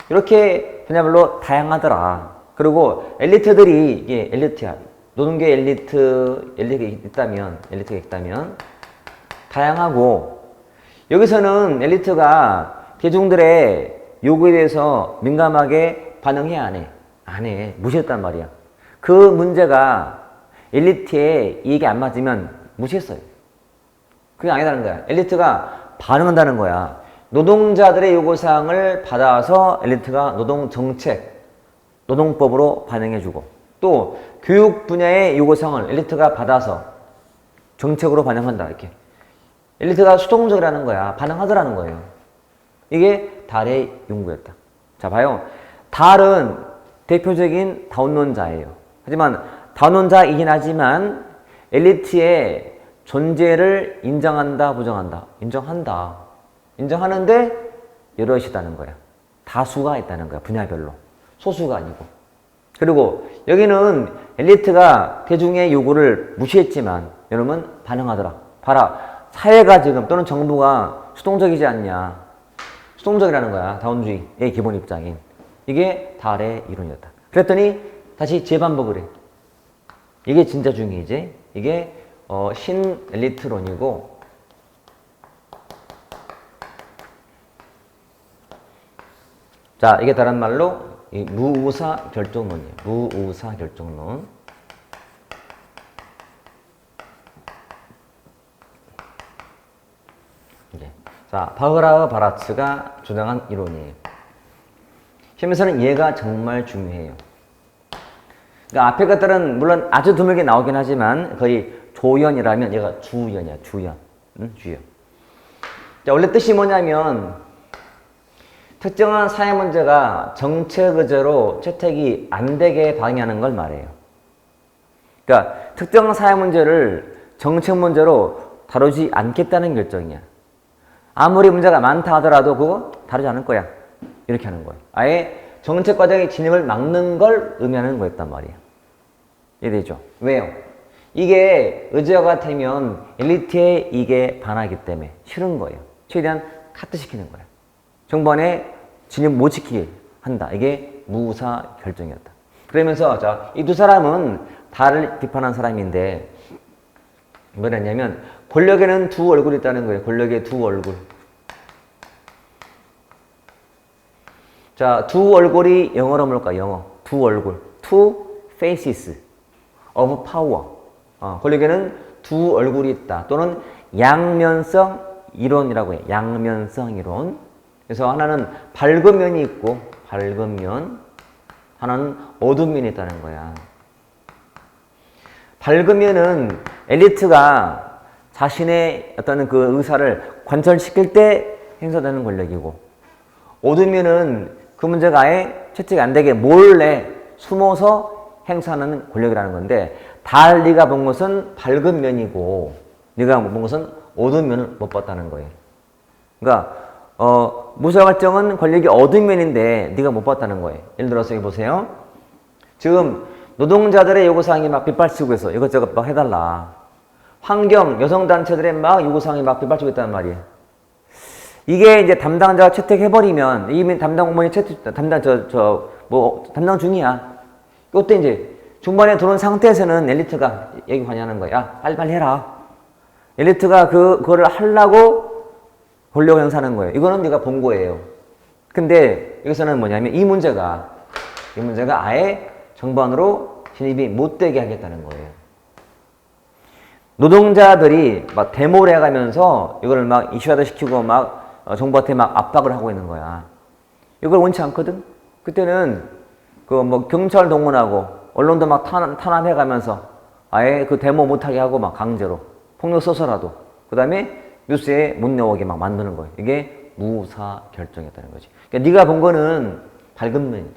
이렇게 분야별로 다양하더라. 그리고 엘리트들이 이게 엘리트야. 노동계 엘리트가 있다면 다양하고 여기서는 엘리트가 대중들의 요구에 대해서 민감하게 반응해 안 해? 안 해. 무시했단 말이야. 그 문제가 엘리트의 이익에 안 맞으면 무시했어요. 그게 아니다는 거야. 엘리트가 반응한다는 거야. 노동자들의 요구사항을 받아서 엘리트가 노동정책, 노동법으로 반영해주고 또 교육 분야의 요구사항을 엘리트가 받아서 정책으로 반영한다. 이렇게. 엘리트가 수동적이라는 거야. 반응하더라는 거예요. 이게 달의 연구였다. 자, 봐요. 달은 대표적인 다원론자예요. 하지만 다원론자이긴 하지만 엘리트의 존재를 인정한다, 부정한다? 인정한다. 인정하는데 여럿이다는 거야. 다수가 있다는 거야. 분야별로. 소수가 아니고. 그리고 여기는 엘리트가 대중의 요구를 무시했지만 여러분 반응하더라. 봐라. 사회가 지금 또는 정부가 수동적이지 않냐. 수동적이라는 거야. 다원주의의 기본 입장인. 이게 달의 이론이었다. 그랬더니 다시 재반복을 해. 이게 진짜 중요이지. 이게 신 엘리트론이고 자, 이게 다른 말로 이 무우사 결정론이에요. 무우사 결정론. 자, 바흐라흐 바라츠가 주장한 이론이에요. 시험에서는 얘가 정말 중요해요. 그러니까 앞에 것들은 물론 아주 드물게 나오긴 하지만 거의 조연이라면 얘가 주연이야. 주연. 응? 주연. 자, 원래 뜻이 뭐냐면 특정한 사회 문제가 정책 의제로 채택이 안 되게 방해하는 걸 말해요. 그러니까 특정한 사회 문제를 정책 문제로 다루지 않겠다는 결정이야. 아무리 문제가 많다 하더라도 그거 다루지 않을 거야. 이렇게 하는 거야. 아예 정책 과정의 진행을 막는 걸 의미하는 거였단 말이야. 이해되죠? 왜요? 이게 의제화가 되면 엘리트의 이익에 반하기 때문에 싫은 거예요. 최대한 카트시키는 거야. 정반에 진입 못 시키게 한다. 이게 무사 결정이었다. 그러면서 자, 이 두 사람은 달을 비판한 사람인데 뭐랬냐면 권력에는 두 얼굴이 있다는 거예요. 권력의 두 얼굴. 자, 두 얼굴이 영어로 뭘까? 영어. 두 얼굴. Two faces of power. 권력에는 두 얼굴이 있다. 또는 양면성 이론이라고 해. 양면성 이론. 그래서 하나는 밝은 면이 있고 밝은 면, 하나는 어두운 면이 있다는 거야. 밝은 면은 엘리트가 자신의 어떤 그 의사를 관철시킬 때 행사되는 권력이고, 어두운 면은 그 문제가 아예 채택이 안 되게 몰래 숨어서 행사하는 권력이라는 건데, 달 네가 본 것은 밝은 면이고 네가 본 것은 어두운 면을 못 봤다는 거예요. 그러니까 무사갈증은 권력이 어두운 면인데 네가 못 봤다는 거예요. 예를 들어서 여기 보세요. 지금 노동자들의 요구사항이 막 빗발치고 있어. 이것저것 막 해달라. 환경, 여성단체들의 막 요구사항이 막 빗발치고 있다는 말이에요. 이게 이제 담당자가 채택해버리면, 이미 담당 공무원이 담당 중이야. 이때 이제 중반에 들어온 상태에서는 엘리트가 얘기 관여하는 거야. 야, 빨리빨리 해라. 엘리트가 그거를 하려고 권력을 행사하는 거예요. 이거는 네가 본 거예요. 근데 여기서는 뭐냐면 이 문제가 아예 정반으로 진입이 못되게 하겠다는 거예요. 노동자들이 막 데모를 해가면서 이걸 막 이슈화도 시키고 막 정부한테 막 압박을 하고 있는 거야. 이걸 원치 않거든? 그때는 그 뭐 경찰 동원하고 언론도 막 탄압해가면서 아예 그 데모 못하게 하고 막 강제로 폭력 써서라도 그 다음에 뉴스에 못 나오게 막 만드는 거예요. 이게 무사 결정이었다는 거지. 그러니까 네가 본 거는 밝은 면.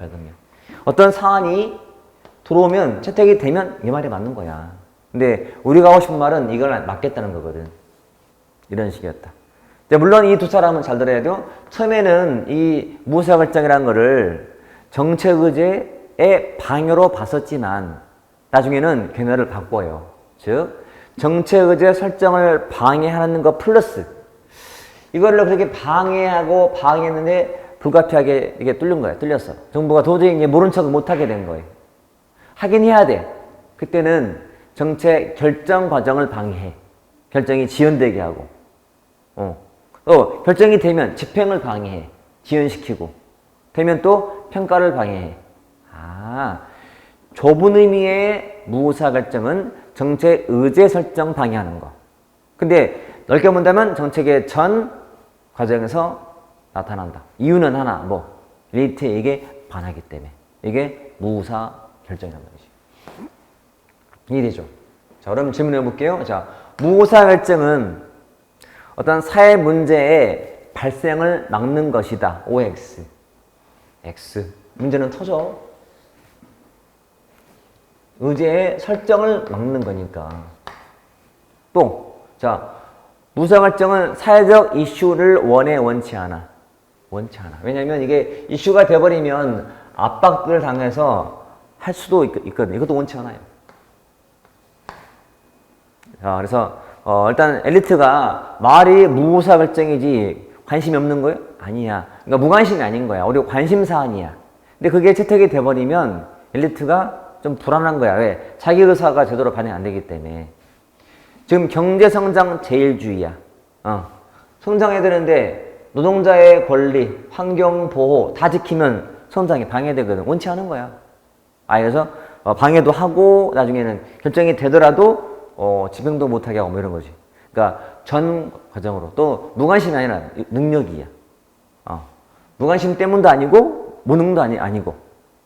어떤 사안이 들어오면 채택이 되면 이 말이 맞는 거야. 근데 우리가 하고 싶은 말은 이걸 맞겠다는 거거든. 이런 식이었다. 물론 이 두 사람은 잘 들어야 돼요. 처음에는 이 무사 결정이라는 거를 정책 의제의 방해로 봤었지만 나중에는 견해를 바꿔요. 즉 정책 의제 설정을 방해하는 것 플러스 이거를 그렇게 방해했는데 불가피하게 이게 뚫린 거야. 뚫렸어. 정부가 도저히 이제 모른 척을 못하게 된 거예요. 하긴 해야 돼. 그때는 정책 결정 과정을 방해해. 결정이 지연되게 하고. 또 결정이 되면 집행을 방해해. 지연시키고. 되면 또 평가를 방해해. 좁은 의미의 무사 결정은 정책 의제 설정 방해하는 거. 근데 넓게 본다면 정책의 전 과정에서 나타난다. 이유는 하나, 엘리트에게 반하기 때문에. 이게 무사 결정이란 말이지. 이해되죠? 자, 그럼 질문해 볼게요. 자, 무사 결정은 어떤 사회 문제의 발생을 막는 것이다. OX. X. 문제는 터져. 의제의 설정을 막는 거니까. 또, 자, 무사 결정은 사회적 이슈를 원치 않아. 왜냐면 이게 이슈가 돼버리면 압박을 당해서 할 수도 있거든요. 이것도 원치 않아요. 자, 그래서 일단 엘리트가 말이 무사 결정이지 관심이 없는 거예요? 아니야. 그러니까 무관심이 아닌 거야. 우리 관심 사안이야. 근데 그게 채택이 돼버리면 엘리트가 좀 불안한 거야. 왜? 자기 의사가 제대로 반영 안 되기 때문에. 지금 경제성장 제일주의야. 성장해야 되는데 노동자의 권리, 환경보호 다 지키면 성장이 방해되거든. 원치 않은 거야. 그래서 방해도 하고 나중에는 결정이 되더라도 집행도 못하게 하고 이런 거지. 그러니까 전 과정으로 또 무관심이 아니라 능력이야. 무관심 때문도 아니고 무능도 아니고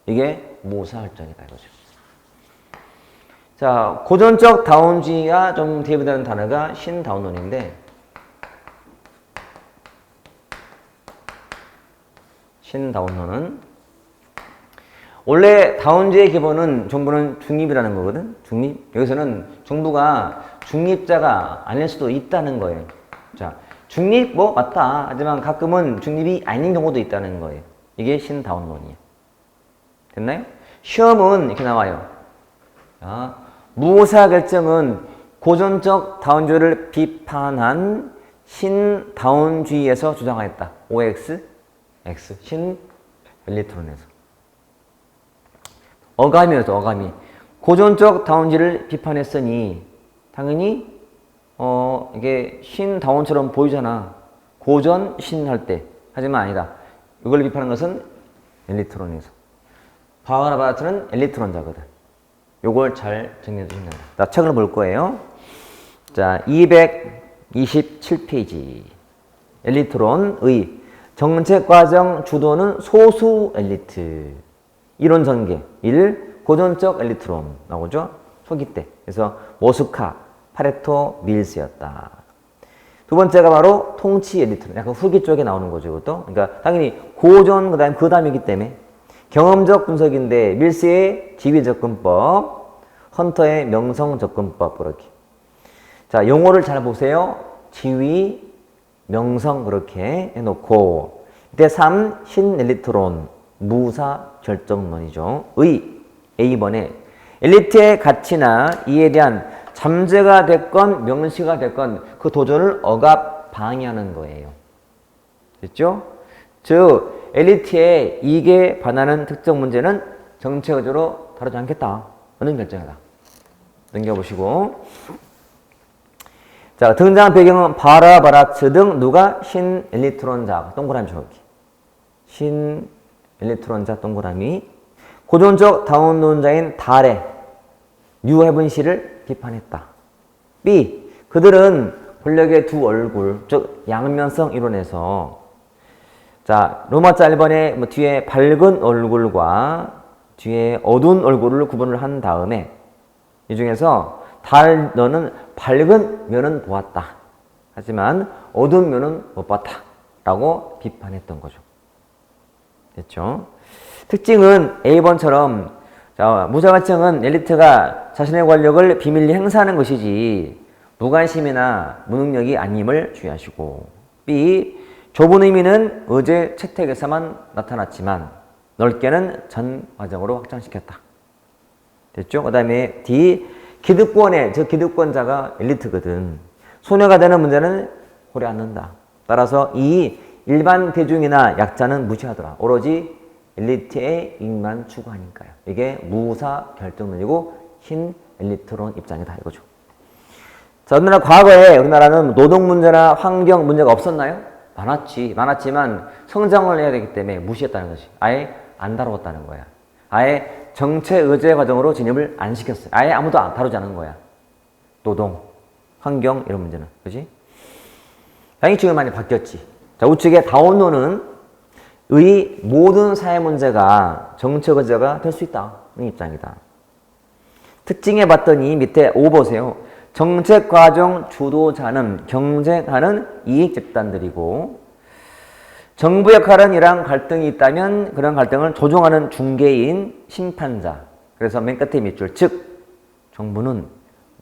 이게 무사활정이다 이거죠. 자, 고전적 다운주의와 좀 대비되는 단어가 신다운론인데 신다운론은 원래 다운주의의 기본은 정부는 중립이라는 거거든. 중립. 여기서는 정부가 중립자가 아닐 수도 있다는 거예요. 자, 중립 맞다. 하지만 가끔은 중립이 아닌 경우도 있다는 거예요. 이게 신다운론이에요. 됐나요? 시험은 이렇게 나와요. 자, 무사 결정은 고전적 다운주의를 비판한 신다운주의에서 주장하였다. OX, X, 신엘리트론에서. 어감이. 고전적 다운주의를 비판했으니 당연히 이게 신다운처럼 보이잖아. 고전, 신 할 때. 하지만 아니다. 이걸 비판한 것은 엘리트론에서. 바흐나바트는 엘리트론자거든. 요걸 잘 정리해 주시면 됩니다. 자, 책을 볼 거예요. 자, 227페이지. 엘리트론의 정책과정 주도는 소수 엘리트. 이론 전개. 1. 고전적 엘리트론. 나오죠? 초기 때. 그래서 모스카, 파레토, 밀스였다. 두 번째가 바로 통치 엘리트론. 약간 후기 쪽에 나오는 거죠, 이것도. 그러니까 당연히 고전, 그 다음이기 때문에 경험적 분석인데 밀스의 지휘 접근법, 헌터의 명성 접근법 그렇게. 자, 용어를 잘 보세요. 지위, 명성 그렇게 해놓고 이때 3. 신엘리트론 무사 결정론이죠. 의 A번에 엘리트의 가치나 이에 대한 잠재가 됐건 명시가 됐건 그 도전을 억압 방해하는 거예요. 됐죠? 즉 엘리트의 이익에 반하는 특정 문제는 정책적으로 다루지 않겠다 하는 결정이다. 넘겨보시고 자 등장 배경은 바라바라츠 등 누가 신엘리트론자 동그라미 저기 신엘리트론자 동그라미 고전적 다운론자인 달의 뉴헤븐시를 비판했다. B. 그들은 권력의 두 얼굴, 즉 양면성 이론에서 자 로마자 1번에 뭐 뒤에 밝은 얼굴과 뒤에 어두운 얼굴을 구분을 한 다음에 이 중에서 달 너는 밝은 면은 보았다. 하지만 어두운 면은 못 봤다. 라고 비판했던 거죠. 됐죠? 특징은 A번처럼 자, 무자가층은 엘리트가 자신의 권력을 비밀리 행사하는 것이지 무관심이나 무능력이 아님을 주의하시고 B. 좁은 의미는 의제 채택에서만 나타났지만 넓게는 전 과정으로 확장시켰다. 됐죠? 그 다음에 D. 기득권의 즉 기득권자가 엘리트거든. 소녀가 되는 문제는 고려 않는다. 따라서 이 일반 대중이나 약자는 무시하더라. 오로지 엘리트의 이익만 추구하니까요. 이게 무사 결정론이고 흰 엘리트론 입장이다 이거죠. 자, 우리나라 과거에 우리나라는 노동 문제나 환경 문제가 없었나요? 많았지만 성장을 해야 되기 때문에 무시했다는 것이 아예 안 다루었다는 거야. 아예 정체 의제 과정으로 진입을 안 시켰어요. 아예 아무도 다루지 않은 거야. 노동, 환경 이런 문제는. 그지? 당연히 지금 많이 바뀌었지. 자, 우측에 다운론은 의 모든 사회 문제가 정책 의제가 될 수 있다. 이 입장이다. 특징해 봤더니 밑에 5 보세요. 정책 과정 주도자는 경쟁하는 이익 집단들이고 정부 역할은 이러한 갈등이 있다면 그런 갈등을 조정하는 중개인 심판자. 그래서 맨 끝에 밑줄 즉 정부는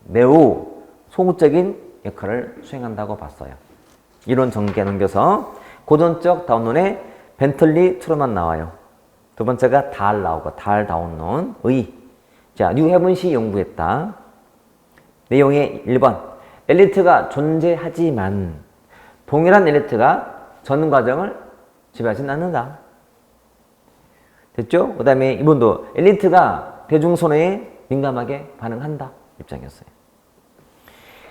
매우 소극적인 역할을 수행한다고 봤어요. 이론 전개 넘겨서 고전적 다운론에 벤틀리 트루만 나와요. 두 번째가 달 나오고 달 다운론 의. 자, 뉴헤븐시 연구했다. 내용의 1번 엘리트가 존재하지만 동일한 엘리트가 전 과정을 지배하지는 않는다. 됐죠? 그 다음에 이분도 엘리트가 대중선호에 민감하게 반응한다 입장이었어요.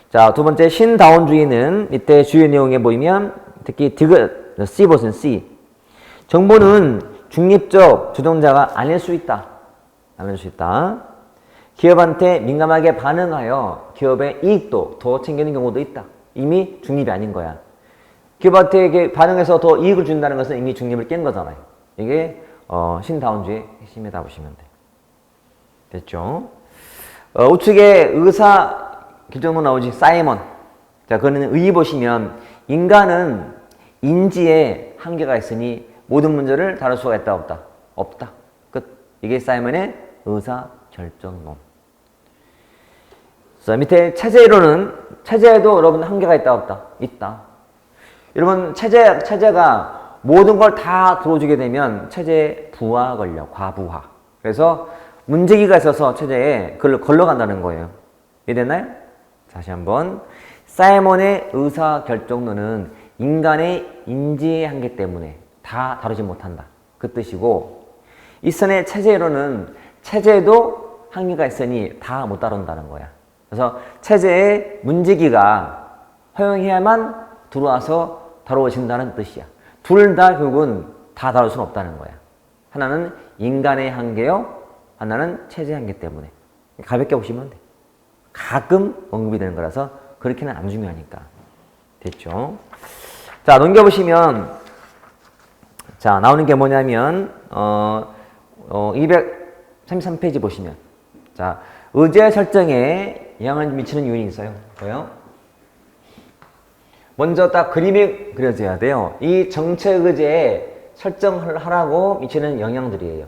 자, 두 번째 신다운주의는 이때 주요 내용에 보이면 특히 C 버튼 C 정부는 중립적 주동자가 아닐 수 있다. 기업한테 민감하게 반응하여 기업의 이익도 더 챙기는 경우도 있다. 이미 중립이 아닌 거야. 기업한테 반응해서 더 이익을 준다는 것은 이미 중립을 깬 거잖아요. 이게 신다운주의 핵심이다 보시면 돼. 됐죠? 우측에 의사 기준으로 나오지 사이먼. 자, 그거는 의 보시면 인간은 인지에 한계가 있으니 모든 문제를 다룰 수가 있다 없다? 없다. 끝. 이게 사이먼의 의사 결정론. 자, 밑에 체제이론은 체제에도 여러분 한계가 있다 없다? 있다. 여러분 체제가 모든 걸 다 들어주게 되면 체제에 부하 걸려. 과부하. 그래서 문제기가 있어서 체제에 그걸 걸러간다는 거예요. 이해됐나요? 다시 한번 사이먼의 의사 결정론은 인간의 인지의 한계 때문에 다 다루지 못한다. 그 뜻이고 이 선의 체제이론은 체제에도 한계가 있으니 다 못 다룬다는 거야. 그래서 체제의 문제기가 허용해야만 들어와서 다루어진다는 뜻이야. 둘 다 결국은 다 다룰 수는 없다는 거야. 하나는 인간의 한계요, 하나는 체제 한계 때문에. 가볍게 보시면 돼. 가끔 언급이 되는 거라서 그렇게는 안 중요하니까. 됐죠? 자, 넘겨보시면 자, 나오는 게 뭐냐면 233페이지 보시면 자, 의제 설정에 영향을 미치는 요인이 있어요. 뭐요? 먼저 딱 그림이 그려져야 돼요. 이 정책 의제에 설정을 하라고 미치는 영향들이에요.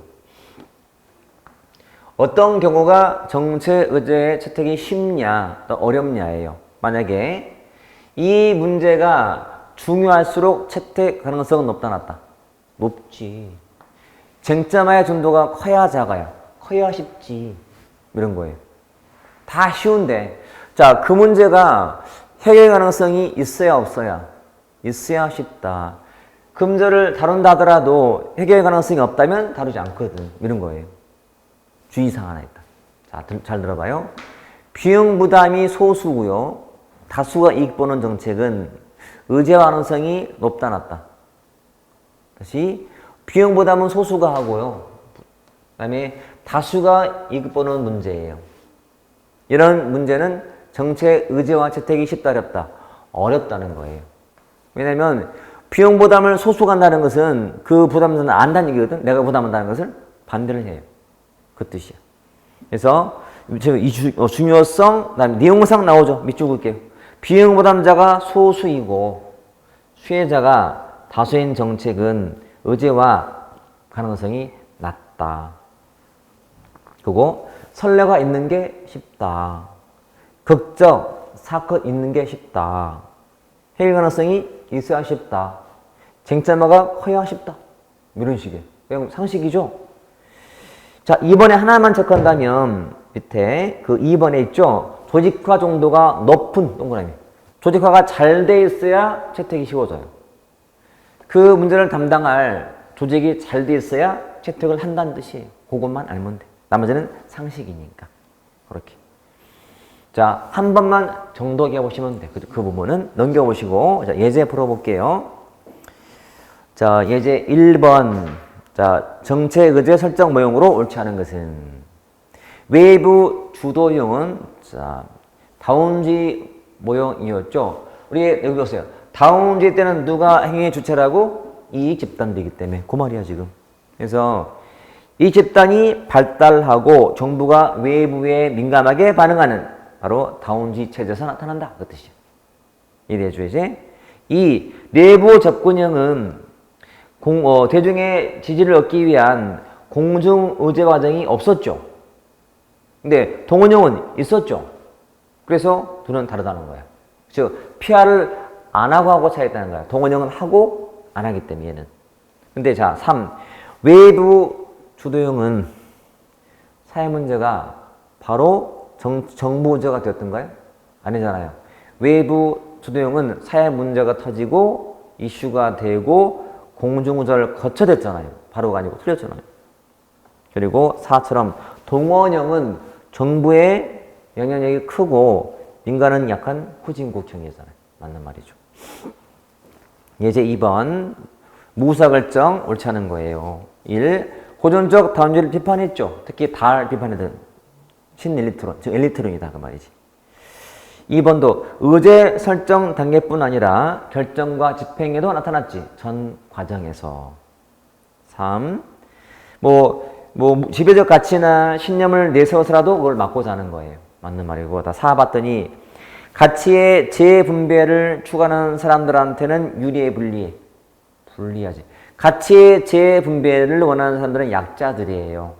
어떤 경우가 정책 의제의 채택이 쉽냐, 또 어렵냐예요. 만약에 이 문제가 중요할수록 채택 가능성은 높다, 낮다? 높지. 쟁점화의 정도가 커야 작아야? 커야 쉽지. 이런 거예요. 다 쉬운데. 자, 그 문제가 해결 가능성이 있어야 없어야? 있어야 쉽다. 그 문제를 다룬다 하더라도 해결 가능성이 없다면 다루지 않거든. 이런 거예요. 주의사항 하나 있다. 자, 잘 들어봐요. 비용 부담이 소수고요. 다수가 이익 보는 정책은 의제화 가능성이 높다, 낮다? 다시 비용 부담은 소수가 하고요. 그 다음에 다수가 이익 보는 문제예요. 이런 문제는 정책 의제화 채택이 쉽다, 어렵다? 어렵다는 거예요. 왜냐면 비용 부담을 소수가 한다는 것은 그 부담은 안다는 얘기거든. 내가 부담한다는 것을 반대를 해요. 그 뜻이야. 그래서 이 중요성, 그다음에 내용상 나오죠. 밑줄 그을게요. 비용 부담자가 소수이고 수혜자가 다수인 정책은 의제화 가능성이 낮다. 그리고 선례가 있는 게 쉽다. 극적 사건 있는 게 쉽다. 해결 가능성이 있어야 쉽다. 쟁점화가 커야 쉽다. 이런 식이에요. 그냥 상식이죠. 자, 2번에 하나만 체크한다면 밑에 그 2번에 있죠. 조직화 정도가 높은 동그라미. 조직화가 잘 돼 있어야 채택이 쉬워져요. 그 문제를 담당할 조직이 잘 돼 있어야 채택을 한다는 뜻이에요. 그것만 알면 돼. 나머지는 상식이니까. 그렇게. 자, 한 번만 정독해 보시면 돼. 그 부분은 넘겨보시고, 자, 예제 풀어볼게요. 자, 예제 1번. 자, 정책 의제 설정 모형으로 옳지 않은 것은 외부 주도형은 자, 다운지 모형이었죠. 우리 여기 보세요. 다운지 때는 누가 행위 주체라고? 이익 집단이기 때문에 그 말이야 지금. 그래서 이 집단이 발달하고 정부가 외부에 민감하게 반응하는 바로 다운지 체제에서 나타난다. 그 뜻이야. 이해되죠 이제? 이 내부 접근형은 대중의 지지를 얻기 위한 공중 의제 과정이 없었죠. 근데 동원형은 있었죠. 그래서 둘은 다르다는 거야. 즉 PR을 안 하고 차이있다는 거야. 동원형은 하고 안 하기 때문에 얘는. 근데 자, 3. 외부 주도형은 사회 문제가 바로 정부 문제가 되었던가요? 아니잖아요. 외부 주도형은 사회 문제가 터지고 이슈가 되고 공중의제를 거쳐댔잖아요. 바로가 아니고 틀렸잖아요. 그리고 4처럼 동원형은 정부의 영향력이 크고 민간은 약간 후진국형이잖아요. 맞는 말이죠. 예제 2번 무사결정 옳지 않은 거예요. 1. 고전적 다운지를 비판했죠. 특히 달 비판했던 신엘리트론, 즉 엘리트론이다 그 말이지. 2번도 의제 설정 단계뿐 아니라 결정과 집행에도 나타났지. 전 과정에서. 3. 지배적 가치나 신념을 내세워서라도 그걸 막고자 하는 거예요. 맞는 말이고. 다 4 봤더니 가치의 재분배를 추구하는 사람들한테는 유리해, 불리해? 불리하지. 가치의 재분배를 원하는 사람들은 약자들이에요.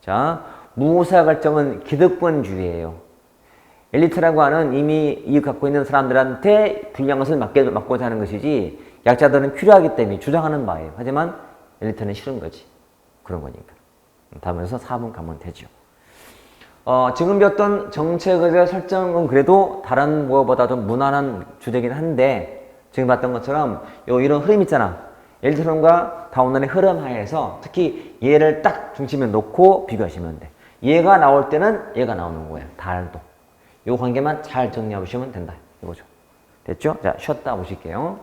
자, 무사결정은 기득권주의예요. 엘리트라고 하는 이미 이익 갖고 있는 사람들한테 불리한 것을 막고자 하는 것이지 약자들은 필요하기 때문에 주장하는 바예요. 하지만 엘리트는 싫은 거지. 그런 거니까. 다음에서 4번 가면 되죠. 지금 배웠던 정책의제 설정은 그래도 다른 거보다 좀 무난한 주제긴 한데 지금 봤던 것처럼 이런 흐름 있잖아. 엘리트론과 다운론의 흐름 하에서 특히 얘를 딱 중심에 놓고 비교하시면 돼. 얘가 나올 때는 얘가 나오는 거예요. 달도. 이 관계만 잘 정리해 보시면 된다. 이거죠. 됐죠? 자, 쉬었다 보실게요.